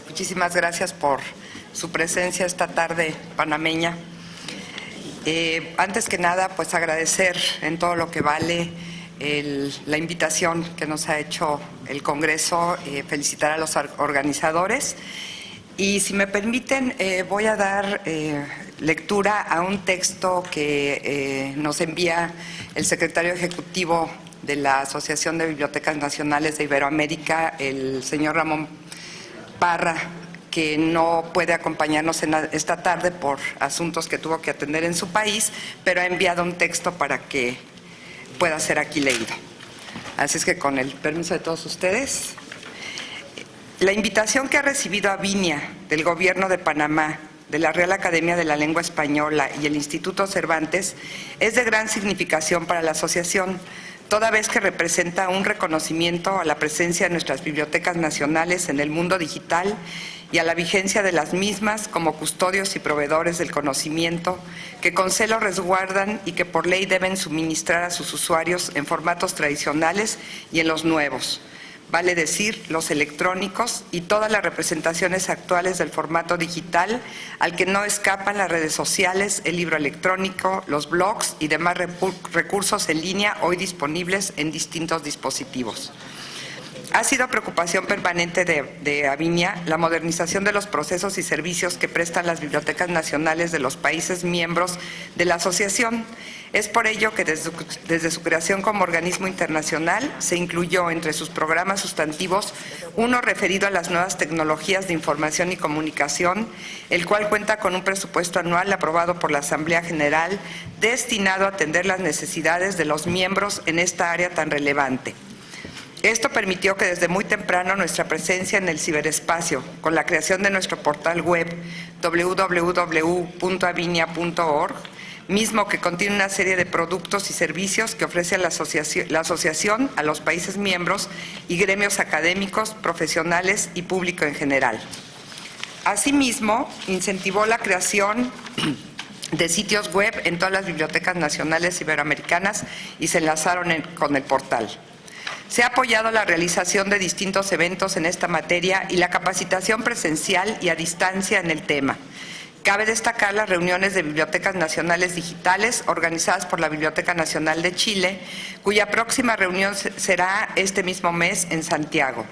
Muchísimas gracias por su presencia esta tarde panameña. Antes que nada, pues agradecer en todo lo que vale la invitación que nos ha hecho el Congreso, felicitar a los organizadores. Y si me permiten, voy a dar lectura a un texto que nos envía el secretario ejecutivo de la Asociación de Bibliotecas Nacionales de Iberoamérica, el señor Ramón Parra, que no puede acompañarnos esta tarde por asuntos que tuvo que atender en su país, pero ha enviado un texto para que pueda ser aquí leído. Así es que, con el permiso de todos ustedes, la invitación que ha recibido Avinia del Gobierno de Panamá, de la Real Academia de la Lengua Española y el Instituto Cervantes es de gran significación para la asociación, toda vez que representa un reconocimiento a la presencia de nuestras bibliotecas nacionales en el mundo digital y a la vigencia de las mismas como custodios y proveedores del conocimiento que con celo resguardan y que por ley deben suministrar a sus usuarios en formatos tradicionales y en los nuevos, vale decir, los electrónicos y todas las representaciones actuales del formato digital al que no escapan las redes sociales, el libro electrónico, los blogs y demás recursos en línea hoy disponibles en distintos dispositivos. Ha sido preocupación permanente de Avinia la modernización de los procesos y servicios que prestan las bibliotecas nacionales de los países miembros de la asociación. Es por ello que desde su creación como organismo internacional se incluyó entre sus programas sustantivos uno referido a las nuevas tecnologías de información y comunicación, el cual cuenta con un presupuesto anual aprobado por la Asamblea General destinado a atender las necesidades de los miembros en esta área tan relevante. Esto permitió que desde muy temprano nuestra presencia en el ciberespacio, con la creación de nuestro portal web www.avinia.org, mismo que contiene una serie de productos y servicios que ofrece la asociación a los países miembros y gremios académicos, profesionales y público en general. Asimismo, incentivó la creación de sitios web en todas las bibliotecas nacionales iberoamericanas y se enlazaron con el portal. Se ha apoyado la realización de distintos eventos en esta materia y la capacitación presencial y a distancia en el tema. Cabe destacar las reuniones de bibliotecas nacionales digitales organizadas por la Biblioteca Nacional de Chile, cuya próxima reunión será este mismo mes en Santiago.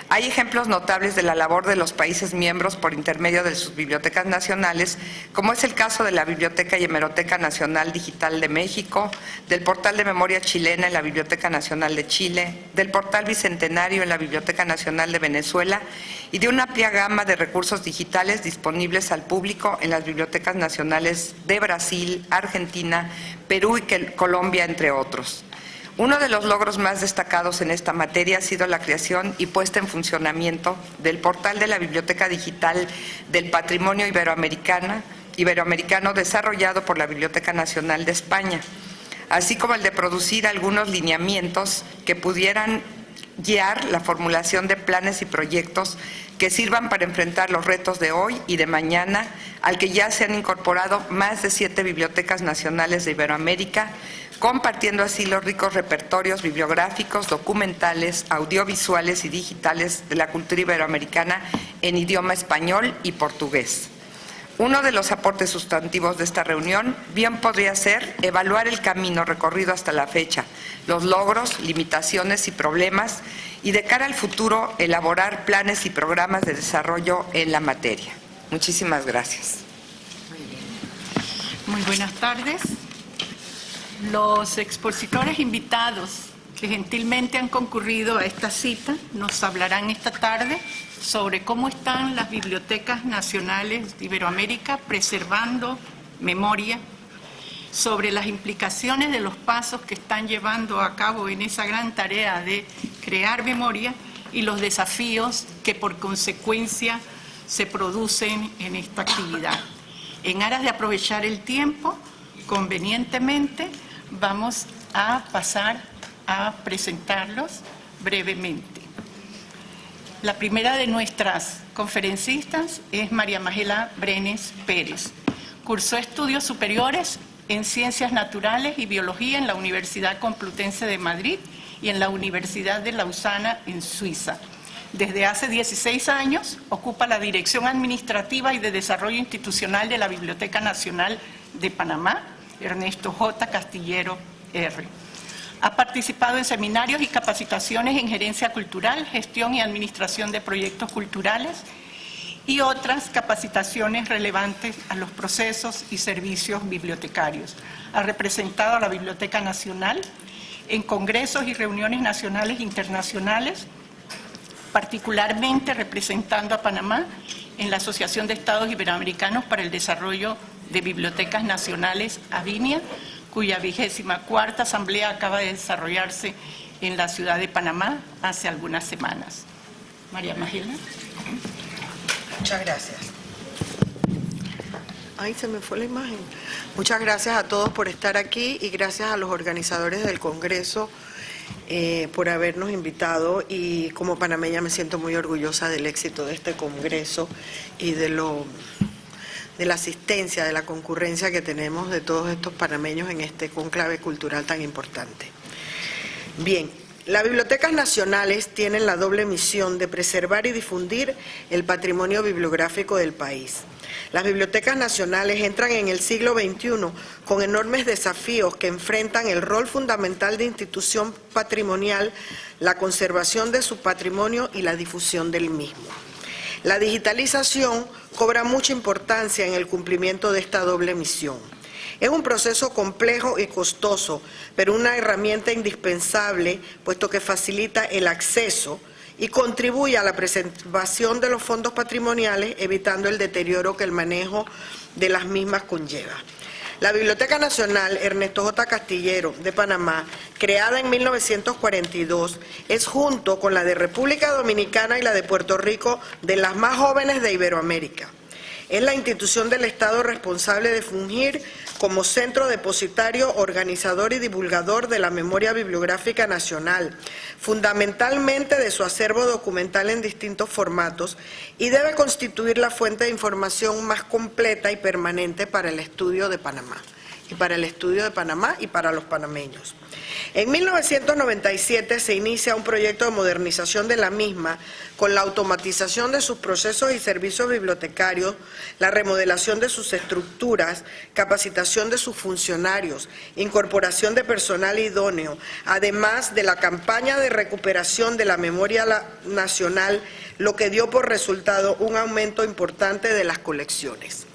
Hay ejemplos notables de la labor de los países miembros por intermedio de sus bibliotecas nacionales, como es el caso de la Biblioteca y Hemeroteca Nacional Digital de México, del Portal de Memoria Chilena en la Biblioteca Nacional de Chile, del Portal Bicentenario en la Biblioteca Nacional de Venezuela y de una amplia gama de recursos digitales disponibles al público en las bibliotecas nacionales de Brasil, Argentina, Perú y Colombia, entre otros. Uno de los logros más destacados en esta materia ha sido la creación y puesta en funcionamiento del portal de la Biblioteca Digital del Patrimonio Iberoamericano desarrollado por la Biblioteca Nacional de España, así como el de producir algunos lineamientos que pudieran guiar la formulación de planes y proyectos que sirvan para enfrentar los retos de hoy y de mañana, al que ya se han incorporado más de 7 bibliotecas nacionales de Iberoamérica, compartiendo así los ricos repertorios bibliográficos, documentales, audiovisuales y digitales de la cultura iberoamericana en idioma español y portugués. Uno de los aportes sustantivos de esta reunión bien podría ser evaluar el camino recorrido hasta la fecha, los logros, limitaciones y problemas, y de cara al futuro elaborar planes y programas de desarrollo en la materia. Muchísimas gracias. Muy buenas tardes. Los expositores invitados que gentilmente han concurrido a esta cita nos hablarán esta tarde sobre cómo están las bibliotecas nacionales de Iberoamérica preservando memoria, sobre las implicaciones de los pasos que están llevando a cabo en esa gran tarea de crear memoria y los desafíos que por consecuencia se producen en esta actividad. En aras de aprovechar el tiempo convenientemente, vamos a pasar a presentarlos brevemente. La primera de nuestras conferencistas es María Magela Brenes Pérez. Cursó estudios superiores en Ciencias Naturales y Biología en la Universidad Complutense de Madrid y en la Universidad de Lausana, en Suiza. Desde hace 16 años ocupa la Dirección Administrativa y de Desarrollo Institucional de la Biblioteca Nacional de Panamá, Ernesto J. Castillero R. Ha participado en seminarios y capacitaciones en gerencia cultural, gestión y administración de proyectos culturales y otras capacitaciones relevantes a los procesos y servicios bibliotecarios. Ha representado a la Biblioteca Nacional en congresos y reuniones nacionales e internacionales, particularmente representando a Panamá en la Asociación de Estados Iberoamericanos para el Desarrollo de Bibliotecas Nacionales, ABINIA, cuya 24ª asamblea acaba de desarrollarse en la ciudad de Panamá hace algunas semanas. María Magela. Muchas gracias. Ay, se me fue la imagen. Muchas gracias a todos por estar aquí y gracias a los organizadores del Congreso por habernos invitado, y como panameña me siento muy orgullosa del éxito de este Congreso y de la asistencia, de la concurrencia que tenemos de todos estos panameños en este conclave cultural tan importante. Bien, las bibliotecas nacionales tienen la doble misión de preservar y difundir el patrimonio bibliográfico del país. Las bibliotecas nacionales entran en el siglo XXI con enormes desafíos que enfrentan el rol fundamental de institución patrimonial, la conservación de su patrimonio y la difusión del mismo. La digitalización cobra mucha importancia en el cumplimiento de esta doble misión. Es un proceso complejo y costoso, pero una herramienta indispensable, puesto que facilita el acceso y contribuye a la preservación de los fondos patrimoniales, evitando el deterioro que el manejo de las mismas conlleva. La Biblioteca Nacional Ernesto J. Castillero de Panamá, creada en 1942, es junto con la de República Dominicana y la de Puerto Rico de las más jóvenes de Iberoamérica. Es la institución del Estado responsable de fungir como centro depositario, organizador y divulgador de la memoria bibliográfica nacional, fundamentalmente de su acervo documental en distintos formatos, y debe constituir la fuente de información más completa y permanente para el estudio de Panamá, y para los panameños. En 1997 se inicia un proyecto de modernización de la misma con la automatización de sus procesos y servicios bibliotecarios, la remodelación de sus estructuras, capacitación de sus funcionarios, incorporación de personal idóneo, además de la campaña de recuperación de la memoria nacional, lo que dio por resultado un aumento importante de las colecciones.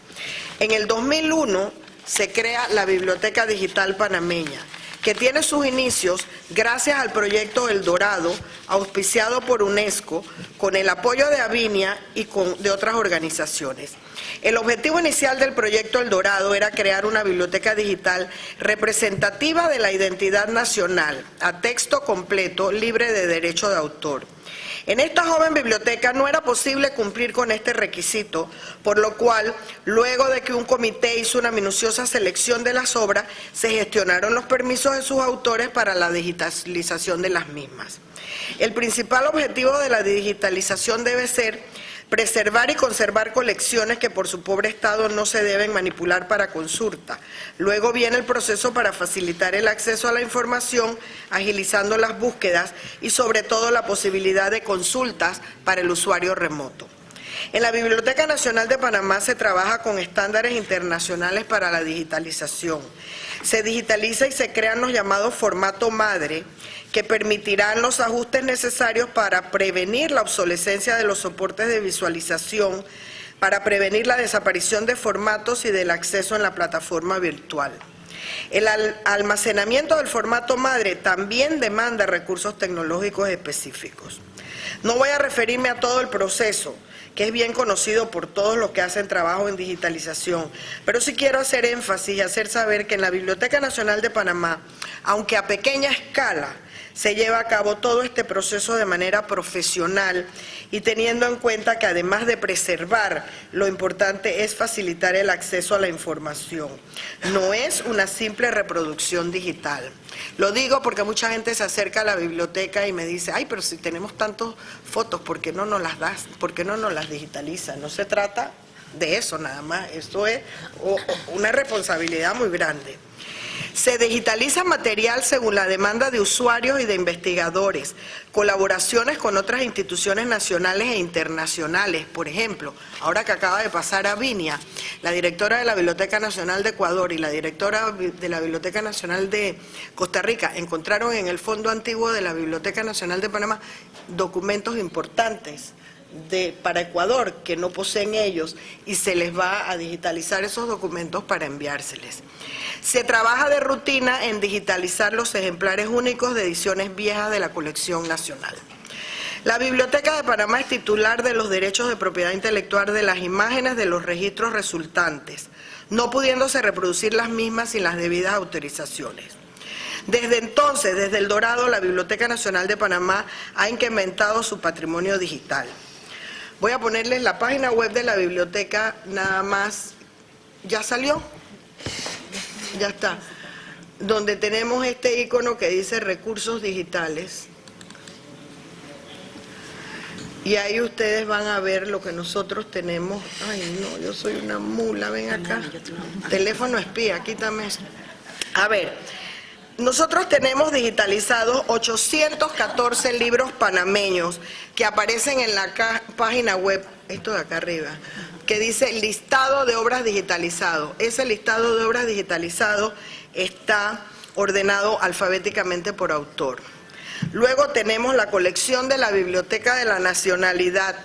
En el 2001 se crea la Biblioteca Digital Panameña, que tiene sus inicios gracias al proyecto El Dorado, auspiciado por UNESCO, con el apoyo de Avinia y de otras organizaciones. El objetivo inicial del proyecto El Dorado era crear una biblioteca digital representativa de la identidad nacional, a texto completo, libre de derecho de autor. En esta joven biblioteca no era posible cumplir con este requisito, por lo cual, luego de que un comité hizo una minuciosa selección de las obras, se gestionaron los permisos de sus autores para la digitalización de las mismas. El principal objetivo de la digitalización debe ser preservar y conservar colecciones que por su pobre estado no se deben manipular para consulta. Luego viene el proceso para facilitar el acceso a la información, agilizando las búsquedas y sobre todo la posibilidad de consultas para el usuario remoto. En la Biblioteca Nacional de Panamá se trabaja con estándares internacionales para la digitalización. Se digitaliza y se crean los llamados formato madre, que permitirán los ajustes necesarios para prevenir la obsolescencia de los soportes de visualización, para prevenir la desaparición de formatos y del acceso en la plataforma virtual. El almacenamiento del formato madre también demanda recursos tecnológicos específicos. No voy a referirme a todo el proceso, que es bien conocido por todos los que hacen trabajo en digitalización, pero sí quiero hacer énfasis y hacer saber que en la Biblioteca Nacional de Panamá, aunque a pequeña escala, se lleva a cabo todo este proceso de manera profesional y teniendo en cuenta que además de preservar, lo importante es facilitar el acceso a la información. No es una simple reproducción digital. Lo digo porque mucha gente se acerca a la biblioteca y me dice, ay, pero si tenemos tantas fotos, ¿por qué no nos las das? ¿Por qué no nos las digitalizas? No se trata de eso nada más, esto es una responsabilidad muy grande. Se digitaliza material según la demanda de usuarios y de investigadores, colaboraciones con otras instituciones nacionales e internacionales. Por ejemplo, ahora que acaba de pasar a Vinia, la directora de la Biblioteca Nacional de Ecuador y la directora de la Biblioteca Nacional de Costa Rica encontraron en el fondo antiguo de la Biblioteca Nacional de Panamá documentos importantes para Ecuador que no poseen ellos, y se les va a digitalizar esos documentos para enviárseles. Se trabaja de rutina en digitalizar los ejemplares únicos de ediciones viejas de la colección nacional. La Biblioteca de Panamá es titular de los derechos de propiedad intelectual de las imágenes de los registros resultantes, no pudiéndose reproducir las mismas sin las debidas autorizaciones. Desde entonces, desde El Dorado, la Biblioteca Nacional de Panamá ha incrementado su patrimonio digital. Voy a ponerles la página web de la biblioteca nada más. ¿Ya salió? Ya está. Donde tenemos este icono que dice recursos digitales. Y ahí ustedes van a ver lo que nosotros tenemos. Ay, no, yo soy una mula, ven acá. Teléfono espía, quítame esto. A ver, nosotros tenemos digitalizados 814 libros panameños que aparecen en la página web, esto de acá arriba, que dice listado de obras digitalizado. Ese listado de obras digitalizado está ordenado alfabéticamente por autor. Luego tenemos la colección de la Biblioteca de la Nacionalidad,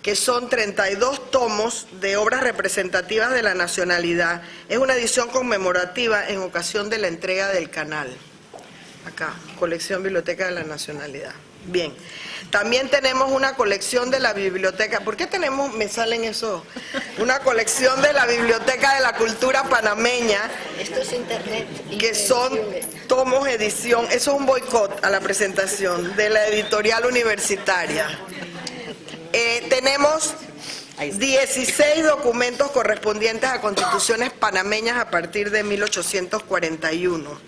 que son 32 tomos de obras representativas de la nacionalidad. Es una edición conmemorativa en ocasión de la entrega del canal. Acá, colección Biblioteca de la Nacionalidad. Bien, también tenemos una colección de la biblioteca. ¿Por qué tenemos, me salen eso? Una colección de la Biblioteca de la Cultura Panameña. Esto es internet. Que son tomos edición, eso es un boicot a la presentación de la editorial universitaria. Tenemos 16 documentos correspondientes a constituciones panameñas a partir de 1841.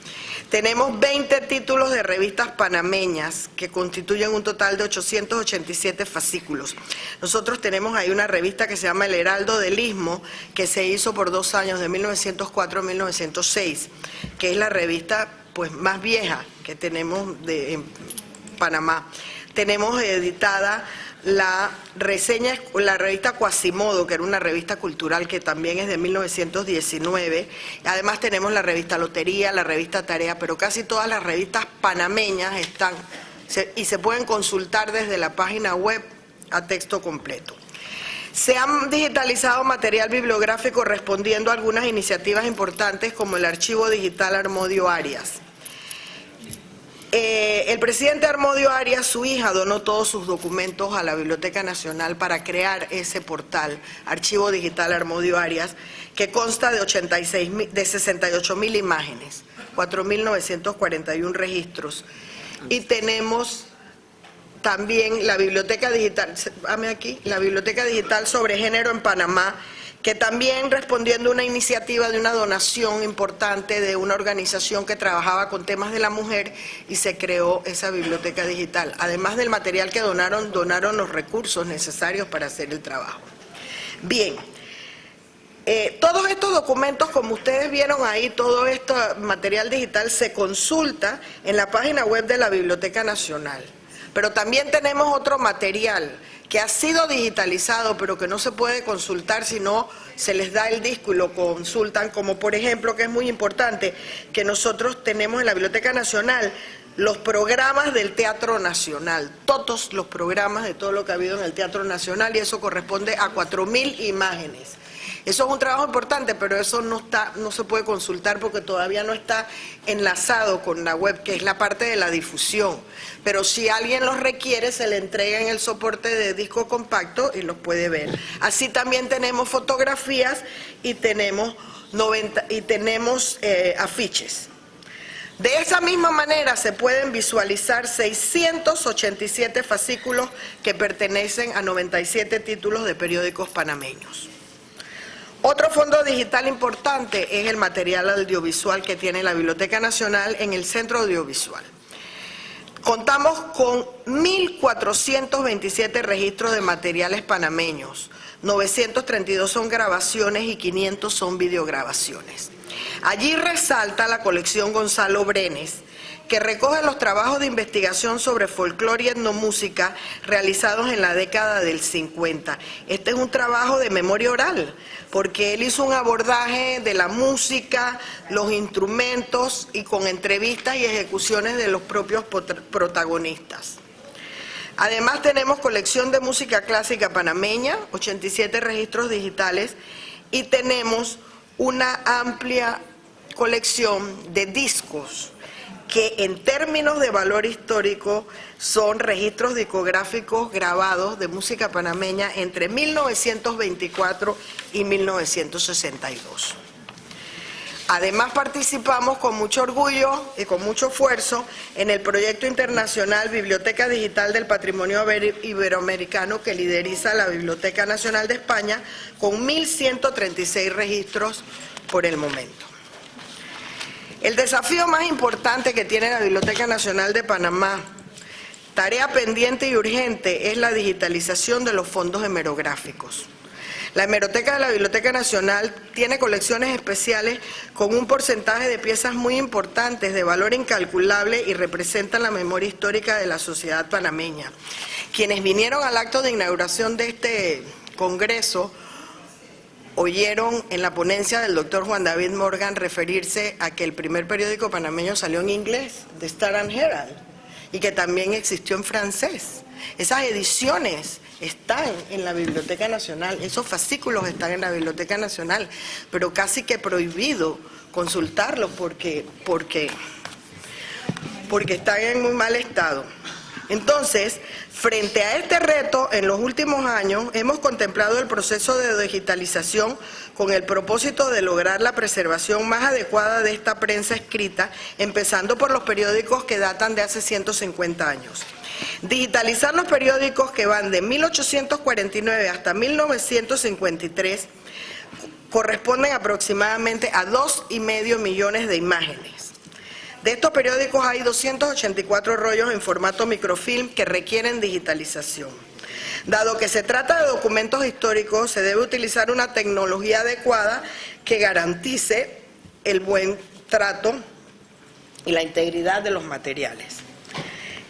Tenemos 20 títulos de revistas panameñas que constituyen un total de 887 fascículos. Nosotros tenemos ahí una revista que se llama El Heraldo del Istmo, que se hizo por 2 años, de 1904 a 1906, que es la revista pues más vieja que tenemos en Panamá. Tenemos editada la revista Quasimodo, que era una revista cultural que también es de 1919. Además tenemos la revista Lotería, la revista Tarea, pero casi todas las revistas panameñas están y se pueden consultar desde la página web a texto completo. Se han digitalizado material bibliográfico respondiendo a algunas iniciativas importantes como el Archivo Digital Armodio Arias. El presidente Armodio Arias, su hija, donó todos sus documentos a la Biblioteca Nacional para crear ese portal, Archivo Digital Armodio Arias, que consta de 68.000 imágenes, 4.941 registros. Y tenemos también la Biblioteca Digital, la Biblioteca Digital sobre Género en Panamá, que también respondiendo a una iniciativa de una donación importante de una organización que trabajaba con temas de la mujer, y se creó esa biblioteca digital. Además del material que donaron los recursos necesarios para hacer el trabajo. Bien, todos estos documentos, como ustedes vieron ahí, todo este material digital se consulta en la página web de la Biblioteca Nacional. Pero también tenemos otro material que ha sido digitalizado, pero que no se puede consultar si no se les da el disco y lo consultan, como por ejemplo, que es muy importante, que nosotros tenemos en la Biblioteca Nacional los programas del Teatro Nacional, todos los programas de todo lo que ha habido en el Teatro Nacional, y eso corresponde a 4.000 imágenes. Eso es un trabajo importante, pero eso no se puede consultar porque todavía no está enlazado con la web, que es la parte de la difusión. Pero si alguien los requiere, se le entrega en el soporte de disco compacto y los puede ver. Así también tenemos fotografías y tenemos afiches. De esa misma manera se pueden visualizar 687 fascículos que pertenecen a 97 títulos de periódicos panameños. Otro fondo digital importante es el material audiovisual que tiene la Biblioteca Nacional en el Centro Audiovisual. Contamos con 1.427 registros de materiales panameños, 932 son grabaciones y 500 son videograbaciones. Allí resalta la colección Gonzalo Brenes, que recoge los trabajos de investigación sobre folclore y etnomúsica realizados en la década del 50. Este es un trabajo de memoria oral, porque él hizo un abordaje de la música, los instrumentos y con entrevistas y ejecuciones de los propios protagonistas. Además tenemos colección de música clásica panameña, 87 registros digitales, y tenemos una amplia colección de discos que en términos de valor histórico son registros discográficos grabados de música panameña entre 1924 y 1962. Además participamos con mucho orgullo y con mucho esfuerzo en el proyecto internacional Biblioteca Digital del Patrimonio Iberoamericano que lideriza la Biblioteca Nacional de España con 1.136 registros por el momento. El desafío más importante que tiene la Biblioteca Nacional de Panamá, tarea pendiente y urgente, es la digitalización de los fondos hemerográficos. La hemeroteca de la Biblioteca Nacional tiene colecciones especiales con un porcentaje de piezas muy importantes, de valor incalculable, y representan la memoria histórica de la sociedad panameña. Quienes vinieron al acto de inauguración de este congreso oyeron en la ponencia del doctor Juan David Morgan referirse a que el primer periódico panameño salió en inglés, The Star and Herald, y que también existió en francés. Esas ediciones están en la Biblioteca Nacional, esos fascículos están en la Biblioteca Nacional, pero casi que prohibido consultarlos porque están en muy mal estado. Entonces, frente a este reto, en los últimos años hemos contemplado el proceso de digitalización con el propósito de lograr la preservación más adecuada de esta prensa escrita, empezando por los periódicos que datan de hace 150 años. Digitalizar los periódicos que van de 1849 hasta 1953 corresponden aproximadamente a 2,5 millones de imágenes. De estos periódicos hay 284 rollos en formato microfilm que requieren digitalización. Dado que se trata de documentos históricos, se debe utilizar una tecnología adecuada que garantice el buen trato y la integridad de los materiales.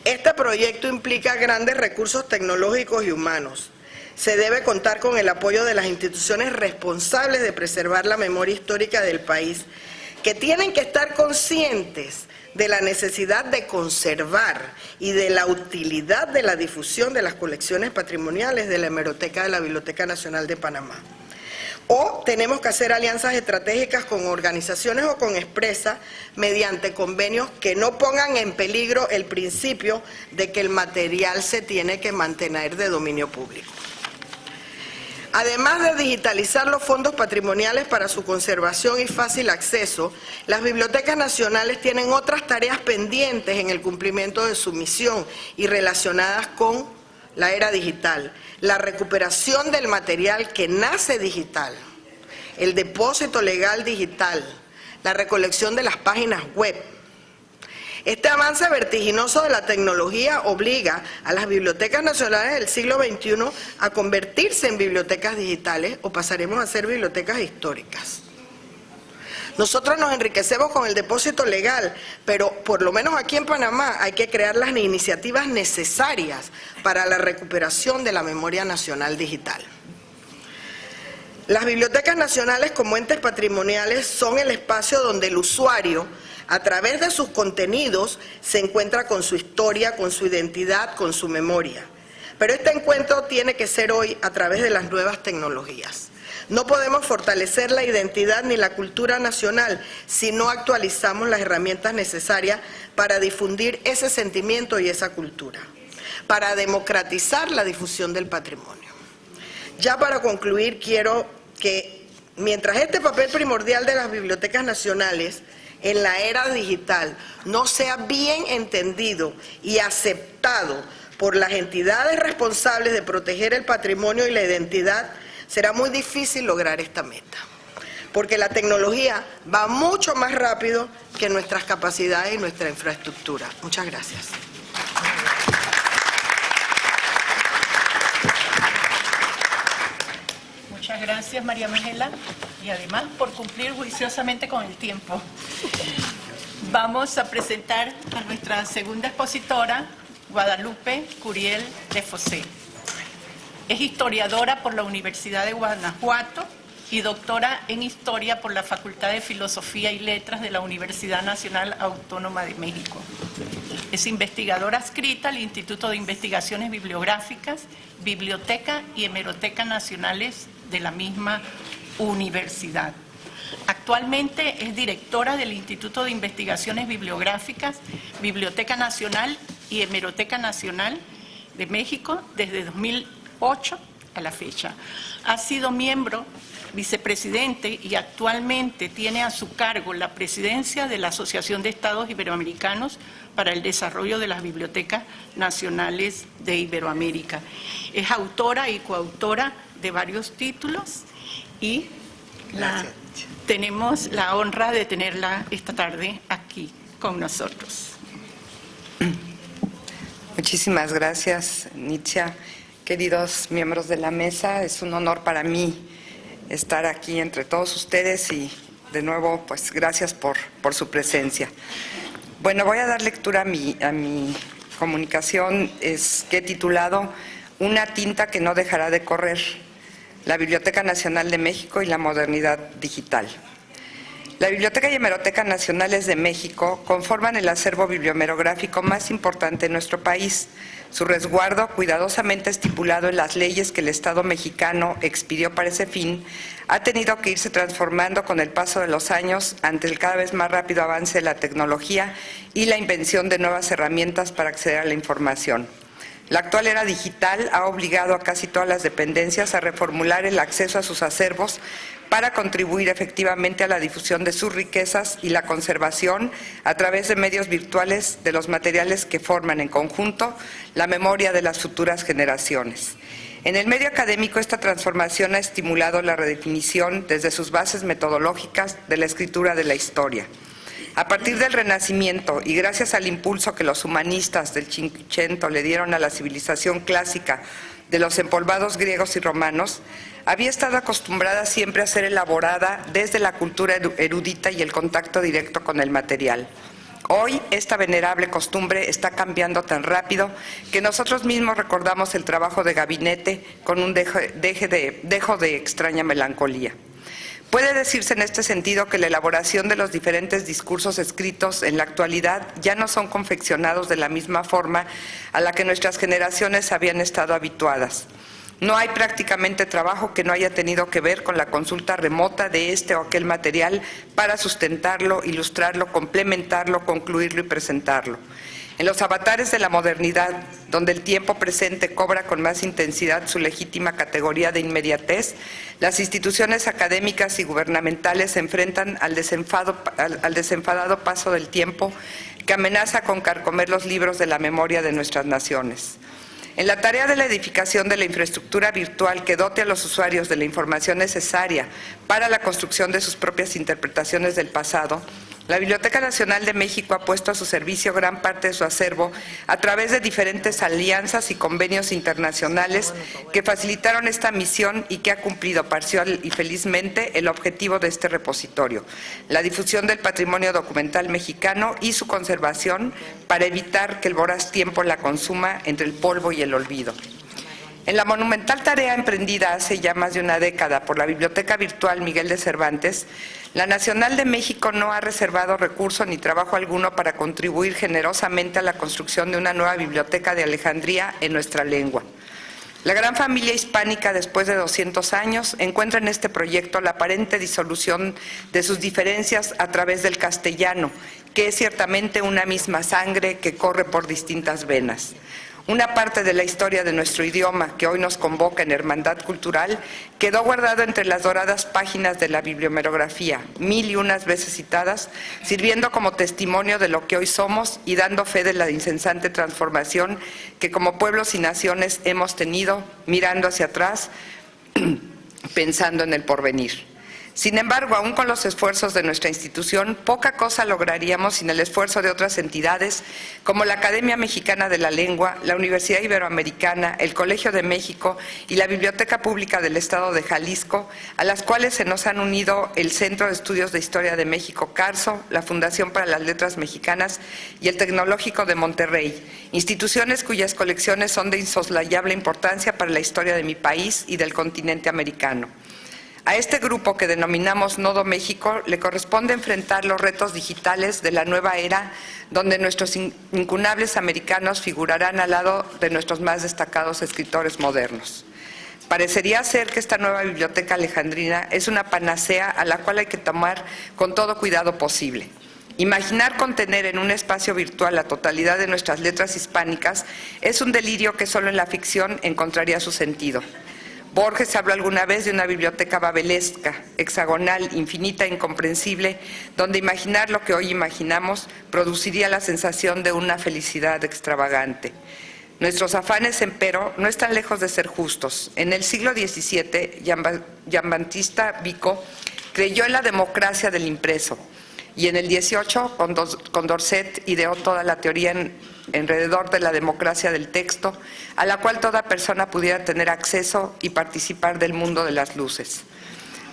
Este proyecto implica grandes recursos tecnológicos y humanos. Se debe contar con el apoyo de las instituciones responsables de preservar la memoria histórica del país, que tienen que estar conscientes de la necesidad de conservar y de la utilidad de la difusión de las colecciones patrimoniales de la hemeroteca de la Biblioteca Nacional de Panamá. O tenemos que hacer alianzas estratégicas con organizaciones o con empresas mediante convenios que no pongan en peligro el principio de que el material se tiene que mantener de dominio público. Además de digitalizar los fondos patrimoniales para su conservación y fácil acceso, las bibliotecas nacionales tienen otras tareas pendientes en el cumplimiento de su misión y relacionadas con la era digital. La recuperación del material que nace digital, el depósito legal digital, la recolección de las páginas web. Este avance vertiginoso de la tecnología obliga a las bibliotecas nacionales del siglo XXI a convertirse en bibliotecas digitales o pasaremos a ser bibliotecas históricas. Nosotros nos enriquecemos con el depósito legal, pero por lo menos aquí en Panamá hay que crear las iniciativas necesarias para la recuperación de la memoria nacional digital. Las bibliotecas nacionales como entes patrimoniales son el espacio donde el usuario, a través de sus contenidos, se encuentra con su historia, con su identidad, con su memoria. Pero este encuentro tiene que ser hoy a través de las nuevas tecnologías. No podemos fortalecer la identidad ni la cultura nacional si no actualizamos las herramientas necesarias para difundir ese sentimiento y esa cultura, para democratizar la difusión del patrimonio. Ya para concluir, quiero que mientras este papel primordial de las bibliotecas nacionales en la era digital no sea bien entendido y aceptado por las entidades responsables de proteger el patrimonio y la identidad, será muy difícil lograr esta meta, porque la tecnología va mucho más rápido que nuestras capacidades y nuestra infraestructura. Muchas gracias. Muchas gracias, María Ángela, y además por cumplir juiciosamente con el tiempo. Vamos a presentar a nuestra segunda expositora, Guadalupe Curiel de Fosé. Es historiadora por la Universidad de Guanajuato y doctora en Historia por la Facultad de Filosofía y Letras de la Universidad Nacional Autónoma de México. Es investigadora adscrita al Instituto de Investigaciones Bibliográficas, Biblioteca y Hemeroteca Nacionales de la misma universidad. Actualmente es directora del Instituto de Investigaciones Bibliográficas, Biblioteca Nacional y Hemeroteca Nacional de México desde 2008 a la fecha. Ha sido miembro, vicepresidente y actualmente tiene a su cargo la presidencia de la Asociación de Estados Iberoamericanos para el Desarrollo de las Bibliotecas Nacionales de Iberoamérica. Es autora y coautora de varios títulos y tenemos la honra de tenerla esta tarde aquí con nosotros. Muchísimas gracias, Nitzia. Queridos miembros de la mesa, es un honor para mí estar aquí entre todos ustedes y de nuevo, pues gracias por su presencia. Bueno, voy a dar lectura a mi comunicación que he titulado Una tinta que no dejará de correr, la Biblioteca Nacional de México y la modernidad digital. La Biblioteca y Hemeroteca Nacionales de México conforman el acervo bibliomerográfico más importante en nuestro país. Su resguardo, cuidadosamente estipulado en las leyes que el Estado mexicano expidió para ese fin, ha tenido que irse transformando con el paso de los años ante el cada vez más rápido avance de la tecnología y la invención de nuevas herramientas para acceder a la información. La actual era digital ha obligado a casi todas las dependencias a reformular el acceso a sus acervos para contribuir efectivamente a la difusión de sus riquezas y la conservación a través de medios virtuales de los materiales que forman en conjunto la memoria de las futuras generaciones. En el medio académico, esta transformación ha estimulado la redefinición desde sus bases metodológicas de la escritura de la historia. A partir del Renacimiento y gracias al impulso que los humanistas del Cinquecento le dieron a la civilización clásica de los empolvados griegos y romanos, había estado acostumbrada siempre a ser elaborada desde la cultura erudita y el contacto directo con el material. Hoy, esta venerable costumbre está cambiando tan rápido que nosotros mismos recordamos el trabajo de gabinete con un dejo de extraña melancolía. Puede decirse en este sentido que la elaboración de los diferentes discursos escritos en la actualidad ya no son confeccionados de la misma forma a la que nuestras generaciones habían estado habituadas. No hay prácticamente trabajo que no haya tenido que ver con la consulta remota de este o aquel material para sustentarlo, ilustrarlo, complementarlo, concluirlo y presentarlo. En los avatares de la modernidad, donde el tiempo presente cobra con más intensidad su legítima categoría de inmediatez, las instituciones académicas y gubernamentales se enfrentan al desenfadado paso del tiempo que amenaza con carcomer los libros de la memoria de nuestras naciones. En la tarea de la edificación de la infraestructura virtual que dote a los usuarios de la información necesaria para la construcción de sus propias interpretaciones del pasado, la Biblioteca Nacional de México ha puesto a su servicio gran parte de su acervo a través de diferentes alianzas y convenios internacionales que facilitaron esta misión y que ha cumplido parcial y felizmente el objetivo de este repositorio, la difusión del patrimonio documental mexicano y su conservación para evitar que el voraz tiempo la consuma entre el polvo y el olvido. En la monumental tarea emprendida hace ya más de una década por la Biblioteca Virtual Miguel de Cervantes, la Nacional de México no ha reservado recurso ni trabajo alguno para contribuir generosamente a la construcción de una nueva biblioteca de Alejandría en nuestra lengua. La gran familia hispánica, después de 200 años, encuentra en este proyecto la aparente disolución de sus diferencias a través del castellano, que es ciertamente una misma sangre que corre por distintas venas. Una parte de la historia de nuestro idioma que hoy nos convoca en hermandad cultural quedó guardado entre las doradas páginas de la bibliomerografía, 1001 veces citadas, sirviendo como testimonio de lo que hoy somos y dando fe de la incesante transformación que como pueblos y naciones hemos tenido, mirando hacia atrás, pensando en el porvenir. Sin embargo, aún con los esfuerzos de nuestra institución, poca cosa lograríamos sin el esfuerzo de otras entidades como la Academia Mexicana de la Lengua, la Universidad Iberoamericana, el Colegio de México y la Biblioteca Pública del Estado de Jalisco, a las cuales se nos han unido el Centro de Estudios de Historia de México, CARSO, la Fundación para las Letras Mexicanas y el Tecnológico de Monterrey, instituciones cuyas colecciones son de insoslayable importancia para la historia de mi país y del continente americano. A este grupo que denominamos Nodo México le corresponde enfrentar los retos digitales de la nueva era, donde nuestros incunables americanos figurarán al lado de nuestros más destacados escritores modernos. Parecería ser que esta nueva biblioteca alejandrina es una panacea a la cual hay que tomar con todo cuidado posible. Imaginar contener en un espacio virtual la totalidad de nuestras letras hispánicas es un delirio que solo en la ficción encontraría su sentido. Borges habló alguna vez de una biblioteca babelesca, hexagonal, infinita e incomprensible, donde imaginar lo que hoy imaginamos produciría la sensación de una felicidad extravagante. Nuestros afanes, empero, no están lejos de ser justos. En el siglo XVII, Giambattista Vico creyó en la democracia del impreso, y en el XVIII, Condorcet ideó toda la teoría alrededor de la democracia del texto, a la cual toda persona pudiera tener acceso y participar del mundo de las luces.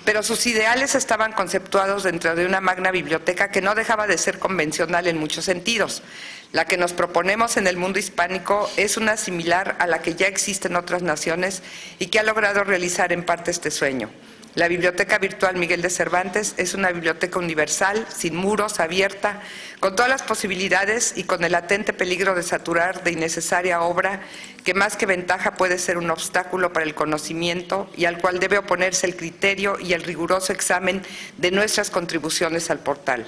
Pero sus ideales estaban conceptuados dentro de una magna biblioteca que no dejaba de ser convencional en muchos sentidos. La que nos proponemos en el mundo hispánico es una similar a la que ya existe en otras naciones y que ha logrado realizar en parte este sueño. La Biblioteca Virtual Miguel de Cervantes es una biblioteca universal, sin muros, abierta, con todas las posibilidades y con el latente peligro de saturar de innecesaria obra que más que ventaja puede ser un obstáculo para el conocimiento y al cual debe oponerse el criterio y el riguroso examen de nuestras contribuciones al portal.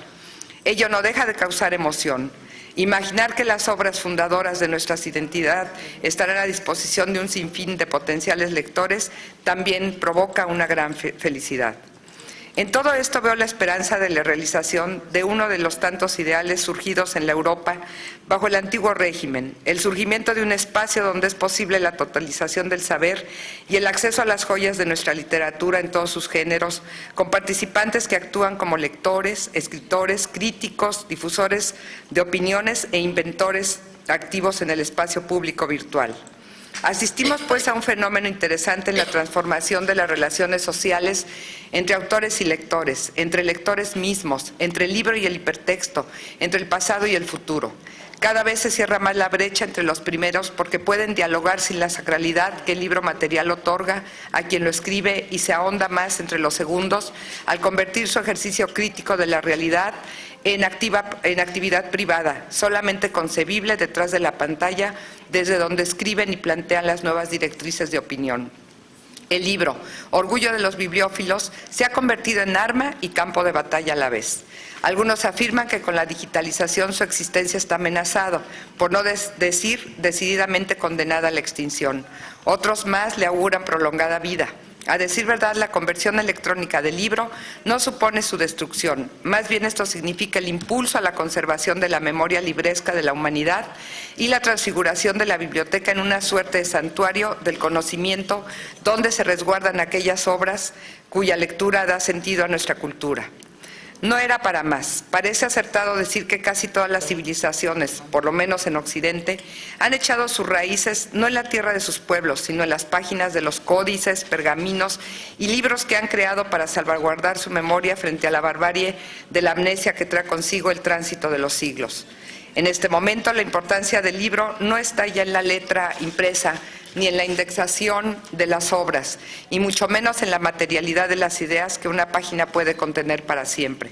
Ello no deja de causar emoción. Imaginar que las obras fundadoras de nuestra identidad estarán a disposición de un sinfín de potenciales lectores también provoca una gran felicidad. En todo esto veo la esperanza de la realización de uno de los tantos ideales surgidos en la Europa bajo el antiguo régimen, el surgimiento de un espacio donde es posible la totalización del saber y el acceso a las joyas de nuestra literatura en todos sus géneros, con participantes que actúan como lectores, escritores, críticos, difusores de opiniones e inventores activos en el espacio público virtual. Asistimos pues a un fenómeno interesante en la transformación de las relaciones sociales entre autores y lectores, entre lectores mismos, entre el libro y el hipertexto, entre el pasado y el futuro. Cada vez se cierra más la brecha entre los primeros porque pueden dialogar sin la sacralidad que el libro material otorga a quien lo escribe y se ahonda más entre los segundos al convertir su ejercicio crítico de la realidad en actividad privada, solamente concebible detrás de la pantalla, desde donde escriben y plantean las nuevas directrices de opinión. El libro, orgullo de los bibliófilos, se ha convertido en arma y campo de batalla a la vez. Algunos afirman que con la digitalización su existencia está amenazada, por no decir decididamente condenada a la extinción. Otros más le auguran prolongada vida. A decir verdad, la conversión electrónica del libro no supone su destrucción, más bien esto significa el impulso a la conservación de la memoria libresca de la humanidad y la transfiguración de la biblioteca en una suerte de santuario del conocimiento donde se resguardan aquellas obras cuya lectura da sentido a nuestra cultura. No era para más. Parece acertado decir que casi todas las civilizaciones, por lo menos en Occidente, han echado sus raíces no en la tierra de sus pueblos, sino en las páginas de los códices, pergaminos y libros que han creado para salvaguardar su memoria frente a la barbarie de la amnesia que trae consigo el tránsito de los siglos. En este momento, la importancia del libro no está ya en la letra impresa, ni en la indexación de las obras, y mucho menos en la materialidad de las ideas que una página puede contener para siempre.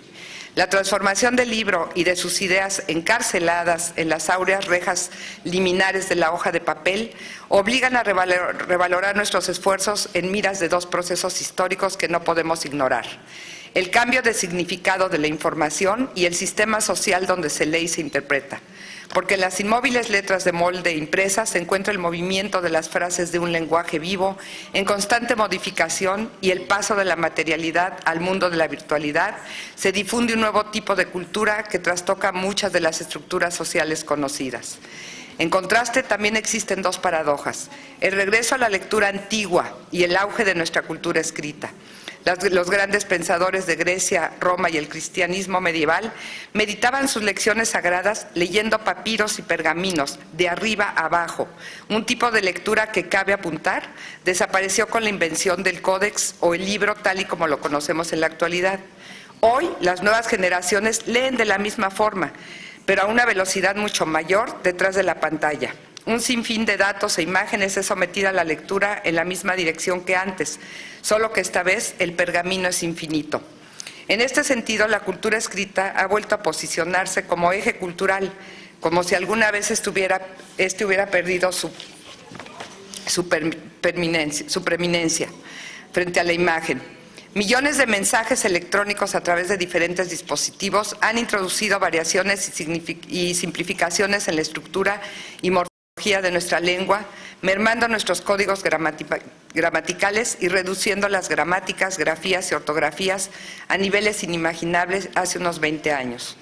La transformación del libro y de sus ideas encarceladas en las áureas rejas liminares de la hoja de papel obligan a revalorar nuestros esfuerzos en miras de dos procesos históricos que no podemos ignorar: el cambio de significado de la información y el sistema social donde se lee y se interpreta. Porque en las inmóviles letras de molde impresas se encuentra el movimiento de las frases de un lenguaje vivo en constante modificación, y el paso de la materialidad al mundo de la virtualidad se difunde un nuevo tipo de cultura que trastoca muchas de las estructuras sociales conocidas. En contraste, también existen dos paradojas: el regreso a la lectura antigua y el auge de nuestra cultura escrita. Los grandes pensadores de Grecia, Roma y el cristianismo medieval meditaban sus lecciones sagradas leyendo papiros y pergaminos, de arriba a abajo. Un tipo de lectura que, cabe apuntar, desapareció con la invención del códex o el libro tal y como lo conocemos en la actualidad. Hoy las nuevas generaciones leen de la misma forma, pero a una velocidad mucho mayor detrás de la pantalla. Un sinfín de datos e imágenes es sometida a la lectura en la misma dirección que antes, solo que esta vez el pergamino es infinito. En este sentido, la cultura escrita ha vuelto a posicionarse como eje cultural, como si alguna vez este hubiera perdido su preeminencia frente a la imagen. Millones de mensajes electrónicos a través de diferentes dispositivos han introducido variaciones y simplificaciones en la estructura y morfología de nuestra lengua, mermando nuestros códigos gramaticales y reduciendo las gramáticas, grafías y ortografías a niveles inimaginables hace unos 20 años.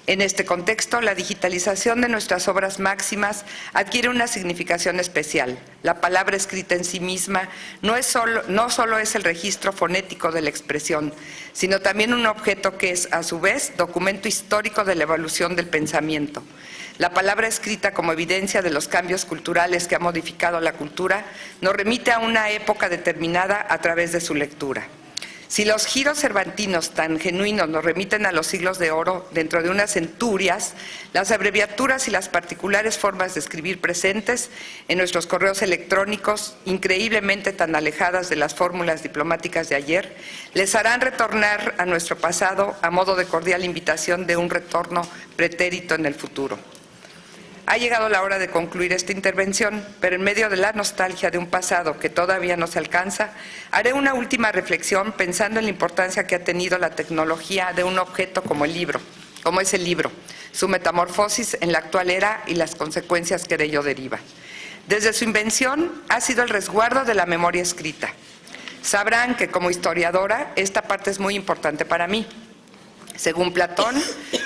En este contexto, la digitalización de nuestras obras máximas adquiere una significación especial. La palabra escrita en sí misma no solo es el registro fonético de la expresión, sino también un objeto que es, a su vez, documento histórico de la evolución del pensamiento. La palabra escrita, como evidencia de los cambios culturales que ha modificado la cultura, nos remite a una época determinada a través de su lectura. Si los giros cervantinos tan genuinos nos remiten a los siglos de oro dentro de unas centurias, las abreviaturas y las particulares formas de escribir presentes en nuestros correos electrónicos, increíblemente tan alejadas de las fórmulas diplomáticas de ayer, les harán retornar a nuestro pasado a modo de cordial invitación de un retorno pretérito en el futuro. Ha llegado la hora de concluir esta intervención, pero en medio de la nostalgia de un pasado que todavía no se alcanza, haré una última reflexión pensando en la importancia que ha tenido la tecnología de un objeto como es el libro, su metamorfosis en la actual era y las consecuencias que de ello deriva. Desde su invención ha sido el resguardo de la memoria escrita. Sabrán que como historiadora esta parte es muy importante para mí. Según Platón,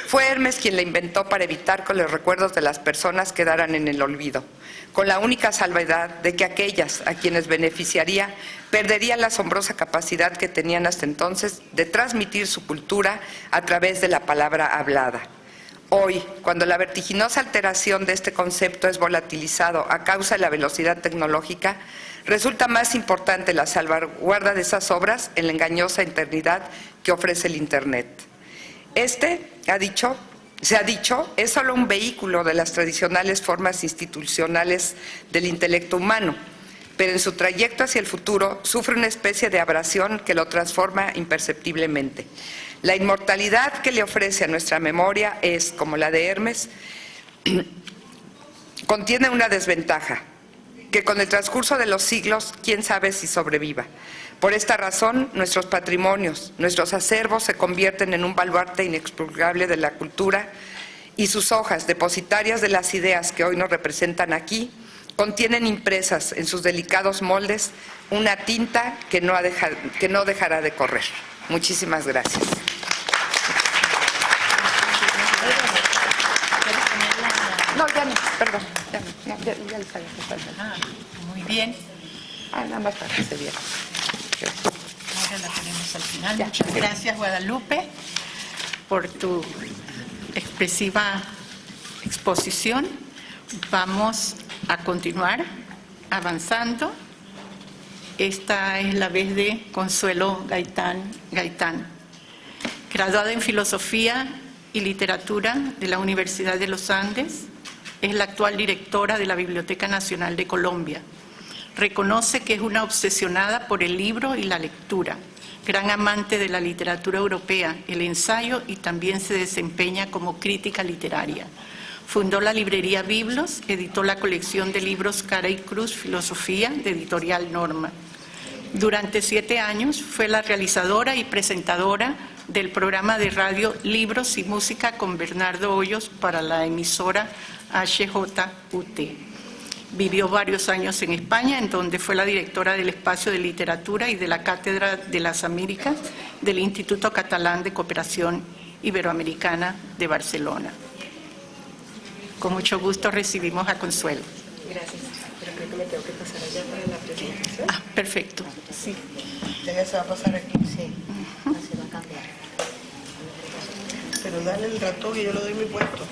fue Hermes quien la inventó para evitar que los recuerdos de las personas quedaran en el olvido, con la única salvedad de que aquellas a quienes beneficiaría perderían la asombrosa capacidad que tenían hasta entonces de transmitir su cultura a través de la palabra hablada. Hoy, cuando la vertiginosa alteración de este concepto es volatilizado a causa de la velocidad tecnológica, resulta más importante la salvaguarda de esas obras en la engañosa eternidad que ofrece el Internet. Se ha dicho, es solo un vehículo de las tradicionales formas institucionales del intelecto humano, pero en su trayecto hacia el futuro sufre una especie de abrasión que lo transforma imperceptiblemente. La inmortalidad que le ofrece a nuestra memoria es, como la de Hermes, contiene una desventaja, que con el transcurso de los siglos, quién sabe si sobreviva. Por esta razón, nuestros patrimonios, nuestros acervos se convierten en un baluarte inexpugnable de la cultura y sus hojas, depositarias de las ideas que hoy nos representan aquí, contienen impresas en sus delicados moldes una tinta que no dejará de correr. Muchísimas gracias. No, ya no, perdón, ya les había pasado. Muy bien. Nada más para que se viera. Ahora la tenemos al final. Muchas gracias, Guadalupe, por tu expresiva exposición. Vamos a continuar avanzando. Esta es la vez de Consuelo Gaitán, graduada en Filosofía y Literatura de la Universidad de los Andes. Es la actual directora de la Biblioteca Nacional de Colombia. Reconoce que es una obsesionada por el libro y la lectura, gran amante de la literatura europea, el ensayo y también se desempeña como crítica literaria. Fundó la librería Biblos, editó la colección de libros Cara y Cruz, Filosofía, de Editorial Norma. Durante 7 años fue la realizadora y presentadora del programa de radio Libros y Música con Bernardo Hoyos para la emisora HJUT. Vivió varios años en España, en donde fue la directora del Espacio de Literatura y de la Cátedra de las Américas del Instituto Catalán de Cooperación Iberoamericana de Barcelona. Con mucho gusto recibimos a Consuelo. Gracias. Pero creo que me tengo que pasar allá para la presentación. Perfecto. Sí. Ella se va a pasar aquí. Sí, así va a cambiar. Pero dale el ratón y yo le doy mi puesto.